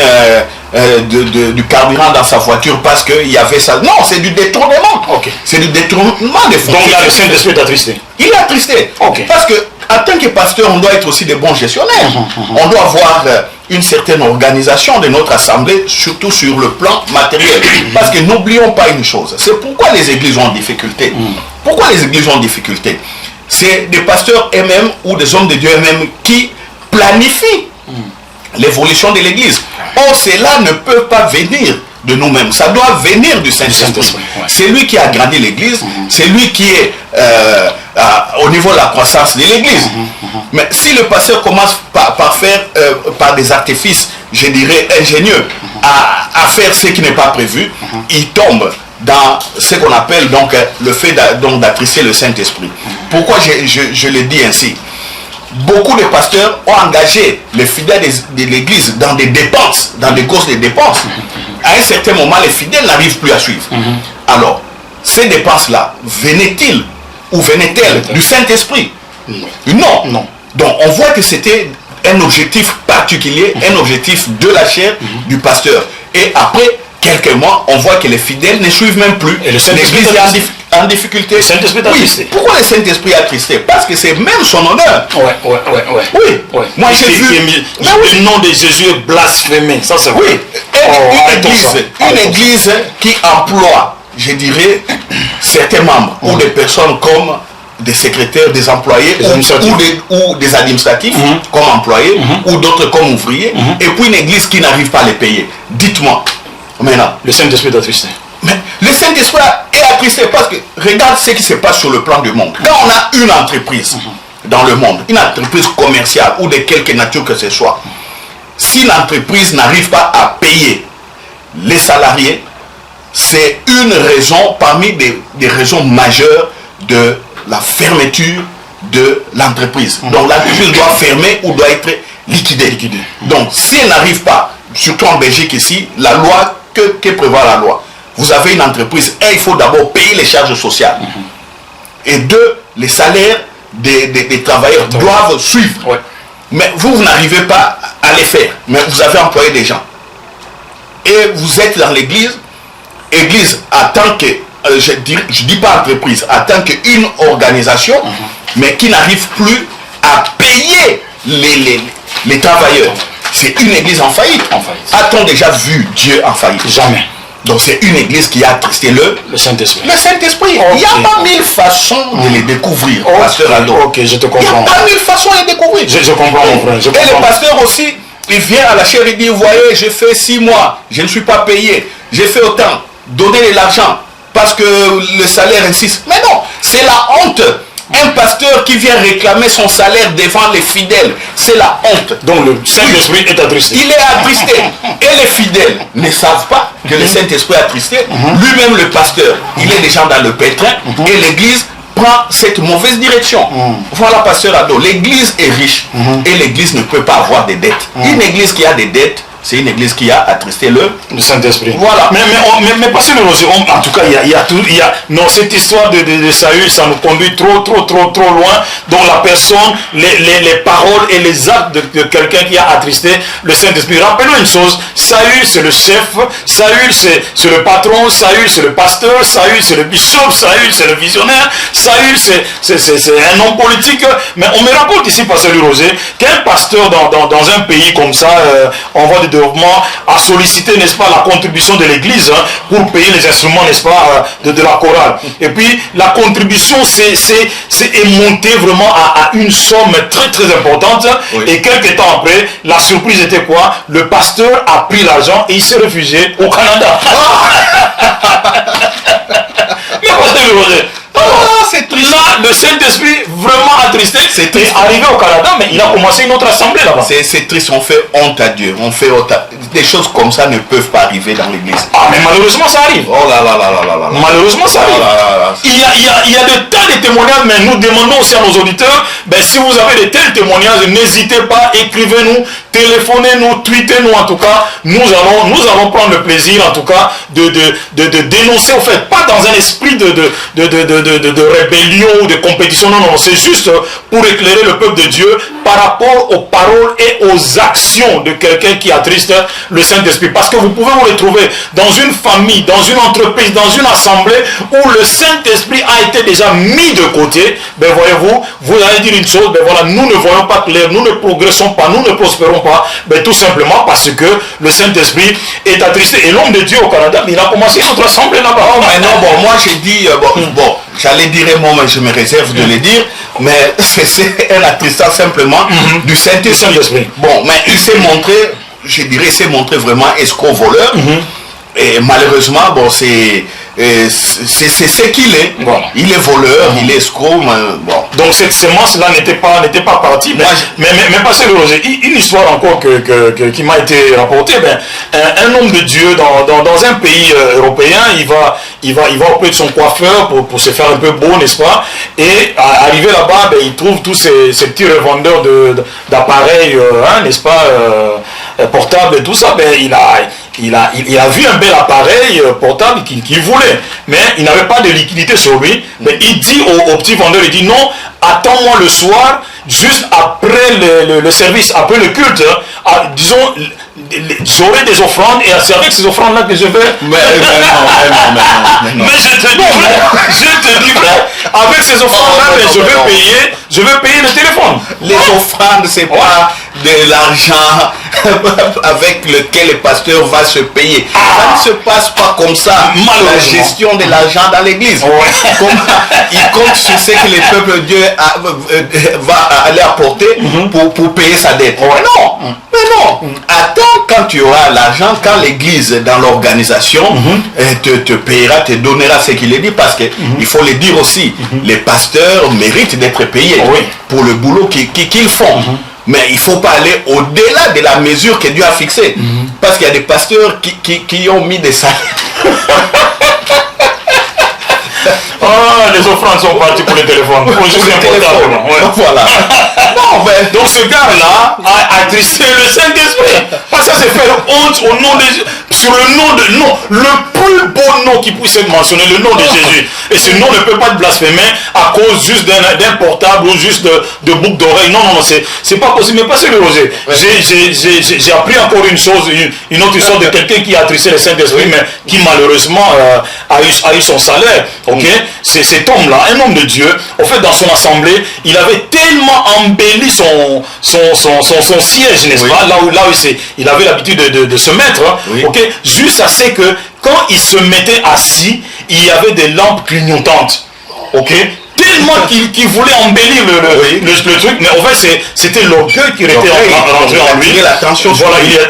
du carburant dans sa voiture parce qu'il y avait ça. Non, c'est du détournement. C'est du détournement des fonds. Donc là, le Saint-Esprit est attristé. Il est attristé. Parce que en tant que pasteur, on doit être aussi des bons gestionnaires. On doit avoir une certaine organisation de notre assemblée, surtout sur le plan matériel. Parce que n'oublions pas une chose, c'est pourquoi les églises ont en difficulté. Pourquoi les églises ont en difficulté? C'est des pasteurs eux-mêmes ou des hommes de Dieu eux-mêmes qui planifient l'évolution de l'église. Or, cela ne peut pas venir de nous-mêmes, ça doit venir du Saint-Esprit. C'est lui qui a agrandi l'église, c'est lui qui est au niveau de la croissance de l'église. Mais si le pasteur commence par faire par des artifices, je dirais ingénieux, à faire ce qui n'est pas prévu, il tombe dans ce qu'on appelle donc le fait d'attrister le Saint-Esprit. Pourquoi je le dis ainsi? Beaucoup de pasteurs ont engagé les fidèles de l'église dans des dépenses, dans des grosses dépenses. À un certain moment, les fidèles n'arrivent plus à suivre. Alors, ces dépenses-là, venaient-elles du Saint-Esprit? Non. Donc, on voit que c'était un objectif particulier, un objectif de la chair du pasteur. Et après quelques mois, on voit que les fidèles ne suivent même plus. Et l'église est en difficulté. Le Saint-Esprit est attristé. Pourquoi le Saint-Esprit est attristé? Parce que c'est même son honneur. Oui. Moi j'ai vu. Le nom de Jésus est blasphémé. Ça c'est vrai. Une église qui emploie, je dirais, certains membres ou des personnes comme des secrétaires, des employés ou des administratifs comme employés ou d'autres comme ouvriers, et puis une église qui n'arrive pas à les payer. Dites-moi, maintenant. Le Saint-Esprit est attristé. Mais le Saint-Esprit est attristé parce que regarde ce qui se passe sur le plan du monde. Quand on a une entreprise dans le monde, une entreprise commerciale ou de quelque nature que ce soit, si l'entreprise n'arrive pas à payer les salariés, c'est une raison parmi des raisons majeures de la fermeture de l'entreprise. Donc l'entreprise doit fermer ou doit être liquidée. Donc si elle n'arrive pas, surtout en Belgique ici, la loi, que prévoit la loi? Vous avez une entreprise, et il faut d'abord payer les charges sociales. Et deux, les salaires des travailleurs doivent suivre. Ouais. Mais vous n'arrivez pas à les faire. Mais vous avez employé des gens. Et vous êtes dans l'église. Église, en tant que, je dis pas entreprise, en tant qu'une organisation, mais qui n'arrive plus à payer les travailleurs. C'est une église en faillite. A-t-on déjà vu Dieu en faillite? Jamais. Donc c'est une église qui a attristé le Saint-Esprit. Le Saint-Esprit. Okay. Il n'y a pas mille façons de les découvrir, pasteur Ado. Ok, je te comprends. Il n'y a pas mille façons de les découvrir. Je comprends, mon frère. Et le pasteur aussi, il vient à la chaire et dit, vous voyez, j'ai fait 6 mois, je ne suis pas payé, j'ai fait autant, donnez l'argent parce que le salaire insiste. Mais non, c'est la honte. Un pasteur qui vient réclamer son salaire devant les fidèles, c'est la honte. Donc le Saint-Esprit est attristé. Il est attristé. Et les fidèles ne savent pas que le Saint-Esprit est attristé. Lui-même, le pasteur, il est déjà dans le pétrin et l'église prend cette mauvaise direction. Voilà, pasteur Ado, l'église est riche et l'église ne peut pas avoir des dettes. Une église qui a des dettes, c'est une église qui a attristé le Saint-Esprit. Voilà. Mais parce que en tout cas, il y a non, cette histoire de Saül, ça nous conduit trop loin. Donc la personne, les paroles et les actes de quelqu'un qui a attristé le Saint-Esprit. Rappelons une chose, Saül c'est le chef, Saül c'est le patron, Saül c'est le pasteur, Saül c'est le bishop, Saül c'est le visionnaire, Saül c'est un homme politique. Mais on me raconte ici, pasteur Rosé, qu'un pasteur dans un pays comme ça, on voit de développement, a sollicité, n'est-ce pas, la contribution de l'église pour payer les instruments, n'est-ce pas, de la chorale. Et puis la contribution est montée vraiment à une somme très importante. Oui. Et quelques temps après, la surprise était quoi? Le pasteur a pris l'argent et il s'est réfugié au Canada. Mais c'est triste. Là, le Saint-Esprit vraiment attristé, c'est arrivé au Canada, mais il a commencé une autre assemblée là-bas. C'est triste, on fait honte à Dieu. On fait honte à... Des choses comme ça ne peuvent pas arriver dans l'église. Ah, mais malheureusement ça arrive. Oh là là là là là là. Malheureusement ça arrive. Il y a de tas de témoignages, mais nous demandons aussi à nos auditeurs, ben, si vous avez de tels témoignages, n'hésitez pas, écrivez-nous, téléphonez-nous, tweetez-nous en tout cas. Nous allons prendre le plaisir en tout cas de dénoncer, au fait, pas dans un esprit de rébellion ou de compétition, non, c'est juste pour éclairer le peuple de Dieu par rapport aux paroles et aux actions de quelqu'un qui attriste le Saint-Esprit. Parce que vous pouvez vous retrouver dans une famille, dans une entreprise, dans une assemblée où le Saint-Esprit a été déjà mis de côté. Ben voyez-vous, vous allez dire une chose, ben voilà, nous ne voyons pas clair, nous ne progressons pas, nous ne prospérons pas, ben tout simplement parce que le Saint-Esprit est attristé. Et l'homme de Dieu au Canada, il a commencé notre assemblée là-bas. Oh, mais non, bon, moi j'ai dit, bon, j'allais dire un mot, mais je me réserve de le dire, mais c'est un attristant simplement du Saint-Esprit. Bon, mais il s'est montré, je dirais, il s'est montré vraiment escroc voleur. Et malheureusement, bon, c'est ce qu'il est. Voilà. Il est voleur, il est escroc. Bon. Donc cette semence-là n'était pas partie. Mais parce que une histoire encore qui m'a été rapportée, ben, un homme de Dieu dans un pays européen, il va auprès de son coiffeur pour se faire un peu beau, n'est-ce pas? Et arrivé là-bas, ben, il trouve tous ces petits revendeurs d'appareils, n'est-ce pas, portables et tout ça. Ben, il a vu un bel appareil portable qu'il voulait, mais il n'avait pas de liquidité sur lui. Mais il dit au petit vendeur, il dit non, attends-moi le soir, juste après le service, après le culte, disons, j'aurai des offrandes et c'est avec ces offrandes-là que je vais... Mais non. Mais je te dis, frère, avec ces offrandes-là, je vais payer le téléphone. Les offrandes, c'est pas de l'argent avec lequel le pasteur va se payer. Ça ne se passe pas comme ça. La gestion de l'argent dans l'église. Il compte sur ce que le peuple de Dieu va aller apporter pour payer sa dette. Mais non. Attends quand tu auras l'argent, quand l'église dans l'organisation te payera, te donnera ce qu'il est dit, parce qu'il faut le dire aussi, les pasteurs méritent d'être payés pour le boulot qu'ils font. Mais il ne faut pas aller au-delà de la mesure que Dieu a fixée. Parce qu'il y a des pasteurs qui ont mis des salaires. Les offrandes sont parties pour les téléphones. Pour le téléphone. Voilà. Donc ce gars-là a attristé le Saint-Esprit. Parce que ça c'est faire honte au nom de Jésus. Sur le nom de le plus beau nom qui puisse être mentionné, le nom de Jésus. Et ce nom ne peut pas être blasphémé à cause juste d'un portable ou juste de boucle d'oreille. Non, c'est pas possible. Mais pas celui Roger. J'ai appris encore une chose, une autre histoire de quelqu'un qui a attristé le Saint-Esprit, mais qui malheureusement a eu son salaire. Ok, c'est cet homme-là, un homme de Dieu. En fait, dans son assemblée, il avait tellement embelli son siège, n'est-ce pas? Là où il avait l'habitude de se mettre. Ok, juste assez que quand il se mettait assis, il y avait des lampes clignotantes. Ok, tellement qu'il voulait embellir le truc, mais en fait c'était l'orgueil qui était rentré en lui.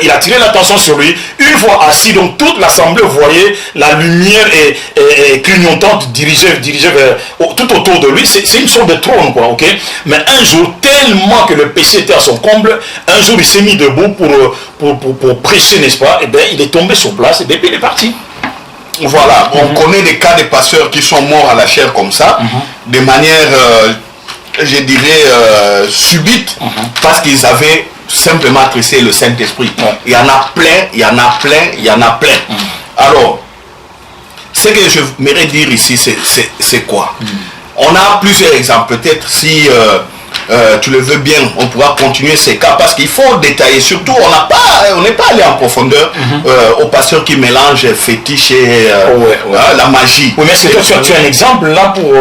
Il a tiré l'attention sur lui. Une fois assis, donc toute l'assemblée voyait la lumière et clignotante dirigée vers tout autour de lui. C'est une sorte de trône, quoi, ok. Mais un jour, tellement que le péché était à son comble, un jour il s'est mis debout pour prêcher, n'est-ce pas? Et bien il est tombé sur place et puis il est parti. Voilà, on connaît des cas de pasteurs qui sont morts à la chair comme ça, de manière, je dirais, subite, parce qu'ils avaient simplement attristé le Saint-Esprit. Il y en a plein. Alors, ce que je voudrais dire ici, c'est quoi? On a plusieurs exemples, peut-être si tu le veux bien, on pourra continuer ces cas, parce qu'il faut détailler. Surtout, on n'est pas allé en profondeur aux pasteurs qui mélangent fétiche et la magie. Oui, mais est-ce que tu as un exemple là pour...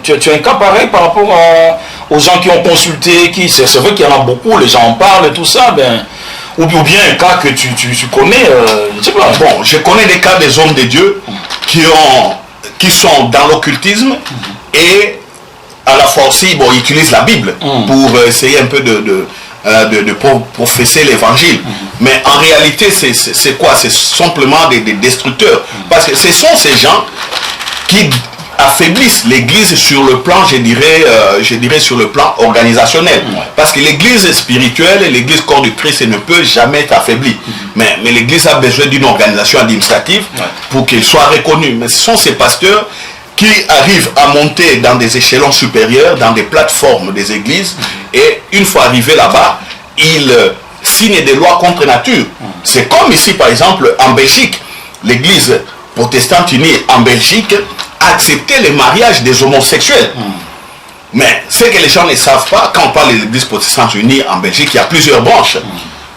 tu as un cas pareil par rapport aux gens qui ont consulté, c'est vrai qu'il y en a beaucoup, les gens en parlent et tout ça, ou bien un cas que tu connais, je sais pas. Bon, je connais des cas des hommes de Dieu qui sont dans l'occultisme et à la fois aussi, ils utilisent la Bible pour essayer un peu de professer l'évangile. Mais en réalité, c'est quoi? C'est simplement des destructeurs. Parce que ce sont ces gens qui affaiblissent l'église sur le plan, je dirais sur le plan organisationnel. Parce que l'église spirituelle et l'église corps du Christ ne peut jamais être affaiblie. Mais l'église a besoin d'une organisation administrative pour qu'elle soit reconnue. Mais ce sont ces pasteurs qui arrivent à monter dans des échelons supérieurs, dans des plateformes des églises, et une fois arrivés là-bas, ils signent des lois contre nature. C'est comme ici, par exemple, en Belgique, l'église protestante unie en Belgique a accepté le mariage des homosexuels. Mais ce que les gens ne savent pas, quand on parle de l'église protestante unie en Belgique, il y a plusieurs branches.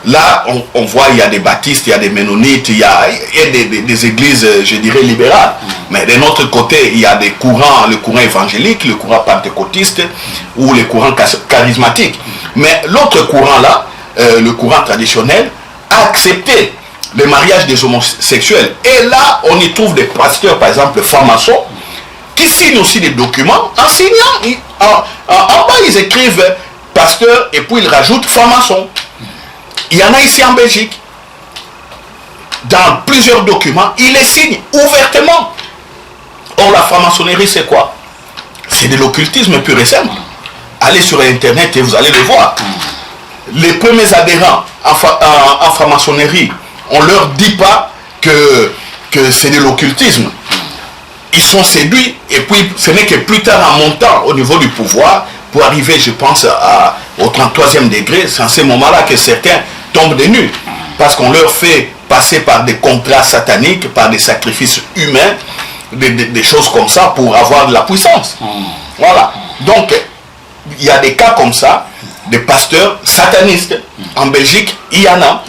Là, on voit, il y a des baptistes, il y a des ménonites, il y a des églises, je dirais, libérales. Mais d'un autre côté, il y a des courants, le courant évangélique, le courant pentecôtiste ou le courant charismatique. Mais l'autre courant là, le courant traditionnel, a accepté le mariage des homosexuels. Et là, on y trouve des pasteurs, par exemple, francs-maçons, qui signent aussi des documents en signant. En bas, ils écrivent pasteur et puis ils rajoutent franc-maçon. Il y en a ici en Belgique. Dans plusieurs documents, ils les signent ouvertement. Or, la franc-maçonnerie, c'est quoi? C'est de l'occultisme pur et simple. Allez sur Internet et vous allez le voir. Les premiers adhérents en franc-maçonnerie, on ne leur dit pas que c'est de l'occultisme. Ils sont séduits et puis ce n'est que plus tard en montant au niveau du pouvoir, pour arriver, je pense, au 33e degré, c'est en ce moment-là que certains tombent des nues. Parce qu'on leur fait passer par des contrats sataniques, par des sacrifices humains, des choses comme ça pour avoir de la puissance. Voilà. Donc, il y a des cas comme ça, des pasteurs satanistes. En Belgique, il y en a.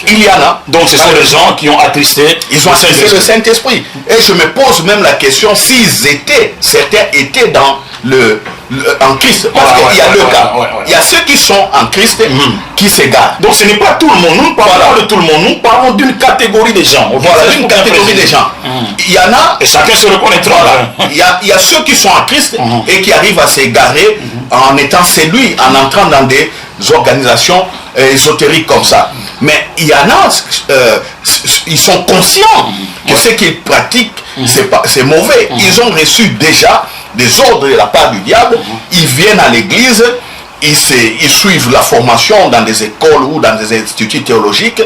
Il y en a. Donc, ce sont des gens qui ont attristé. Ils ont attristé le Saint-Esprit. Et je me pose même la question, certains étaient dans en Christ. Parce qu'il y a deux cas. Il y a ceux qui sont en Christ qui s'égarent. Donc ce n'est pas tout le monde. Nous ne parlons pas de tout le monde. Nous parlons d'une catégorie de gens. Voilà, d'une catégorie de gens. Il y en a... Et chacun se reconnaîtra. Voilà. Il y a ceux qui sont en Christ et qui arrivent à s'égarer en étant séduits, en entrant dans des organisations ésotériques comme ça. Mais il y en a, ils sont conscients que ce qu'ils pratiquent, c'est mauvais. Ils ont reçu déjà des ordres de la part du diable. Ils viennent à l'église, ils suivent la formation dans des écoles ou dans des instituts théologiques.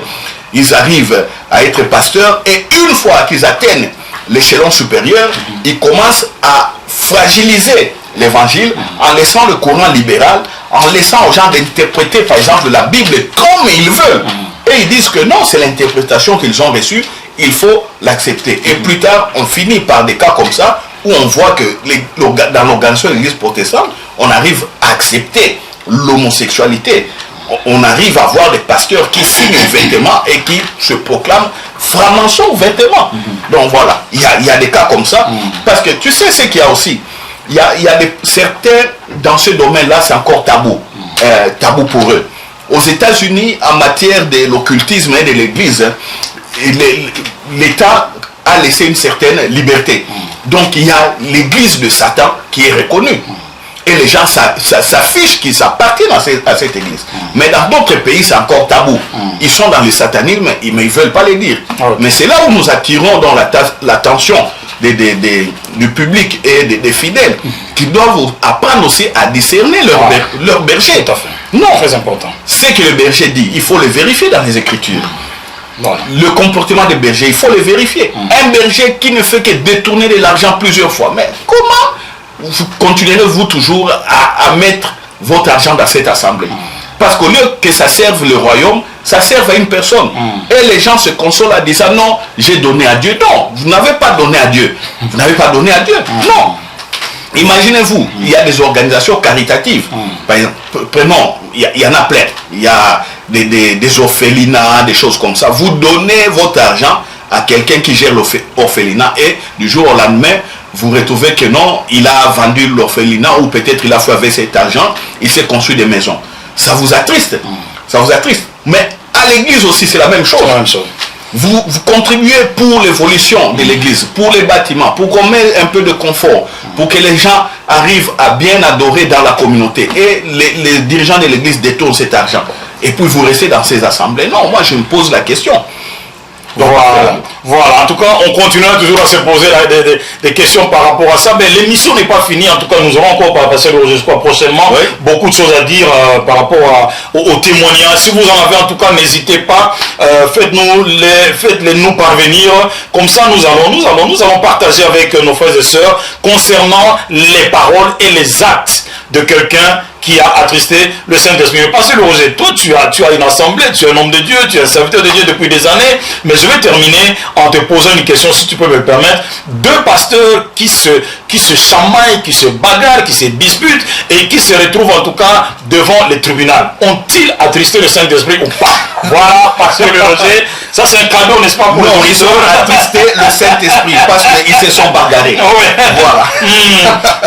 Ils arrivent à être pasteurs et une fois qu'ils atteignent l'échelon supérieur, ils commencent à fragiliser l'évangile en laissant le courant libéral, en laissant aux gens d'interpréter par exemple la Bible comme ils veulent. Et ils disent que non, c'est l'interprétation qu'ils ont reçue, il faut l'accepter. Et plus tard, on finit par des cas comme ça, où on voit que dans l'organisation de l'église protestante, on arrive à accepter l'homosexualité. On arrive à voir des pasteurs qui signent ouvertement et qui se proclament francs-maçons ouvertement. Donc voilà, il y a des cas comme ça. Parce que tu sais ce qu'il y a aussi. Il y a certains, dans ce domaine-là, c'est encore tabou. Tabou pour eux. Aux États-Unis, en matière de l'occultisme et de l'église, l'État a laissé une certaine liberté. Donc il y a l'église de Satan qui est reconnue. Et les gens s'affichent qu'ils appartiennent à cette église. Mais dans d'autres pays, c'est encore tabou. Ils sont dans le satanisme, mais ils ne veulent pas le dire. Mais c'est là où nous attirons dans l'attention du public et des fidèles qui doivent apprendre aussi à discerner leur berger. Tout à fait. Non, très important. Ce que le berger dit, il faut le vérifier dans les Écritures. Voilà. Le comportement des bergers, il faut le vérifier. Un berger qui ne fait que détourner de l'argent plusieurs fois, mais comment vous continuerez-vous toujours à mettre votre argent dans cette assemblée? Parce qu'au lieu que ça serve le royaume, ça serve à une personne. Et les gens se consolent en disant non, j'ai donné à Dieu. Non, vous n'avez pas donné à Dieu. Vous n'avez pas donné à Dieu. Non. Imaginez-vous, il y a des organisations caritatives. Par exemple, prenons, il y en a plein. Il y a des orphelinats, des choses comme ça. Vous donnez votre argent à quelqu'un qui gère l'orphelinat et du jour au lendemain, vous retrouvez que non, il a vendu l'orphelinat ou peut-être il a fait avec cet argent, il s'est construit des maisons. Ça vous attriste. Ça vous attriste. Mais à l'église aussi, c'est la même chose. Vous contribuez pour l'évolution de l'église, pour les bâtiments, pour qu'on mette un peu de confort, pour que les gens arrivent à bien adorer dans la communauté. Et les dirigeants de l'église détournent cet argent. Et puis vous restez dans ces assemblées. Non, moi je me pose la question. Donc, voilà, en tout cas, on continuera toujours à se poser des questions par rapport à ça. Mais l'émission n'est pas finie. En tout cas, nous aurons encore passer j'espère prochainement beaucoup de choses à dire par rapport aux témoignages. Si vous en avez, en tout cas, n'hésitez pas. Faites-les nous parvenir. Comme ça, nous allons partager avec nos frères et sœurs concernant les paroles et les actes de quelqu'un qui a attristé le Saint-Esprit. Mais Pasteur Roger, toi tu as une assemblée, tu es un homme de Dieu, tu es un serviteur de Dieu depuis des années, mais je vais terminer en te posant une question, si tu peux me le permettre. Deux pasteurs qui se chamaillent, qui se bagarrent, qui se disputent et qui se retrouvent en tout cas devant le tribunal. Ont-ils attristé le Saint-Esprit ou pas? Voilà, Pasteur Roger, ça c'est un cadeau, n'est-ce pas? Non, ils ont attristé le Saint-Esprit parce qu'ils se sont bagarrés. Voilà.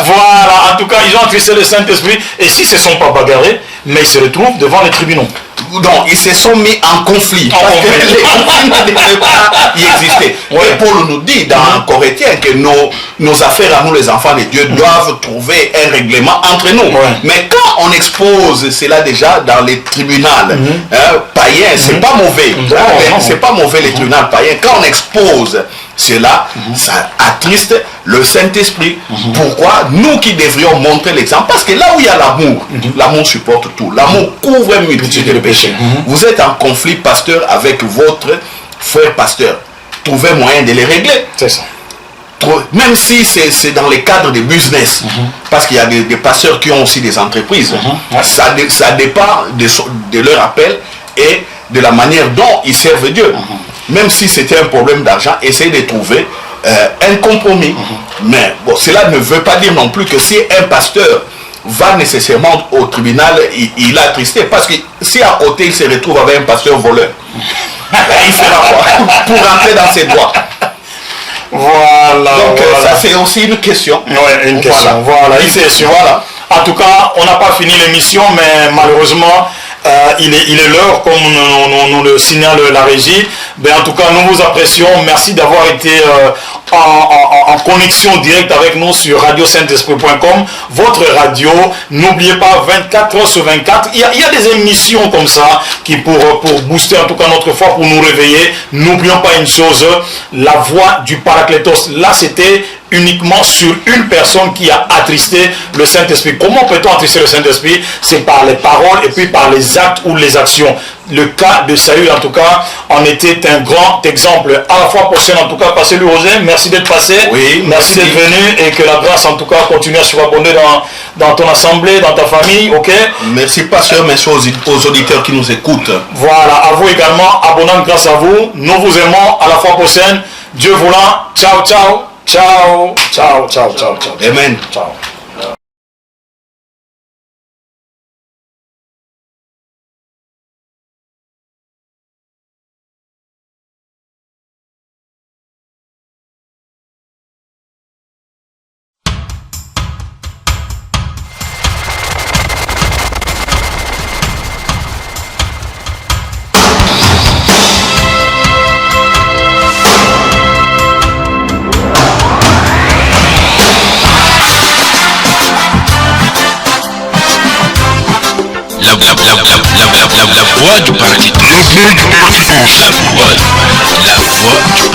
Voilà, en tout cas, ils ont attristé le Saint-Esprit et s'ils ne se sont pas bagarrés, mais ils se retrouvent devant les tribunaux. Non, ils se sont mis en conflit. Parce que les conflits ne devaient pas y exister. Et Paul nous dit dans Corinthiens que nos affaires à nous, les enfants de Dieu, doivent trouver un règlement entre nous. Mais quand on expose cela déjà dans les tribunaux païens, c'est pas mauvais. C'est pas mauvais les tribunaux païens. Quand on expose cela, ça attriste le Saint-Esprit. Pourquoi? Nous qui devrions montrer l'exemple. Parce que là où il y a l'amour, l'amour supporte tout. L'amour couvre une multitude de péchés. Vous êtes en conflit, pasteur, avec votre frère pasteur. Trouvez moyen de les régler. C'est ça. Même si c'est dans les cadres de business. Parce qu'il y a des pasteurs qui ont aussi des entreprises. Ça dépend de leur appel et de la manière dont ils servent Dieu. Même si c'était un problème d'argent, essayez de trouver un compromis. Mais bon, cela ne veut pas dire non plus que si un pasteur va nécessairement au tribunal, il a attristé. Parce que si à côté il se retrouve avec un pasteur voleur, il fera quoi pour rentrer dans ses droits? Voilà. Donc voilà. ça c'est aussi une question. Ouais, une question. Voilà, une question. Voilà. En tout cas, on n'a pas fini l'émission, mais malheureusement, il est l'heure, comme nous le signale la régie. Ben, en tout cas, nous vous apprécions. Merci d'avoir été en connexion directe avec nous sur radio-saint-esprit.com, votre radio. N'oubliez pas, 24 heures sur 24. Il y a des émissions comme ça qui pour booster en tout cas notre foi, pour nous réveiller. N'oublions pas une chose, la voix du Paraclétos. Là, c'était uniquement sur une personne qui a attristé le Saint-Esprit. Comment peut-on attrister le Saint-Esprit? C'est par les paroles et puis par les actes ou les actions. Le cas de Saül, en tout cas, en était un grand exemple. À la fois prochaine, en tout cas, Pasteur Louis Roger, merci d'être passé. Oui, merci d'être venu et que la grâce, en tout cas, continue à se abonder dans ton assemblée, dans ta famille, ok? Merci, Pasteur, merci aux auditeurs qui nous écoutent. Voilà, à vous également, abonnant grâce à vous. Nous vous aimons. À la fois prochaine. Dieu voulant. Ciao, ciao. Ciao, ciao, ciao, ciao, ciao. Amen. Ciao. La voix du paradis. La voix du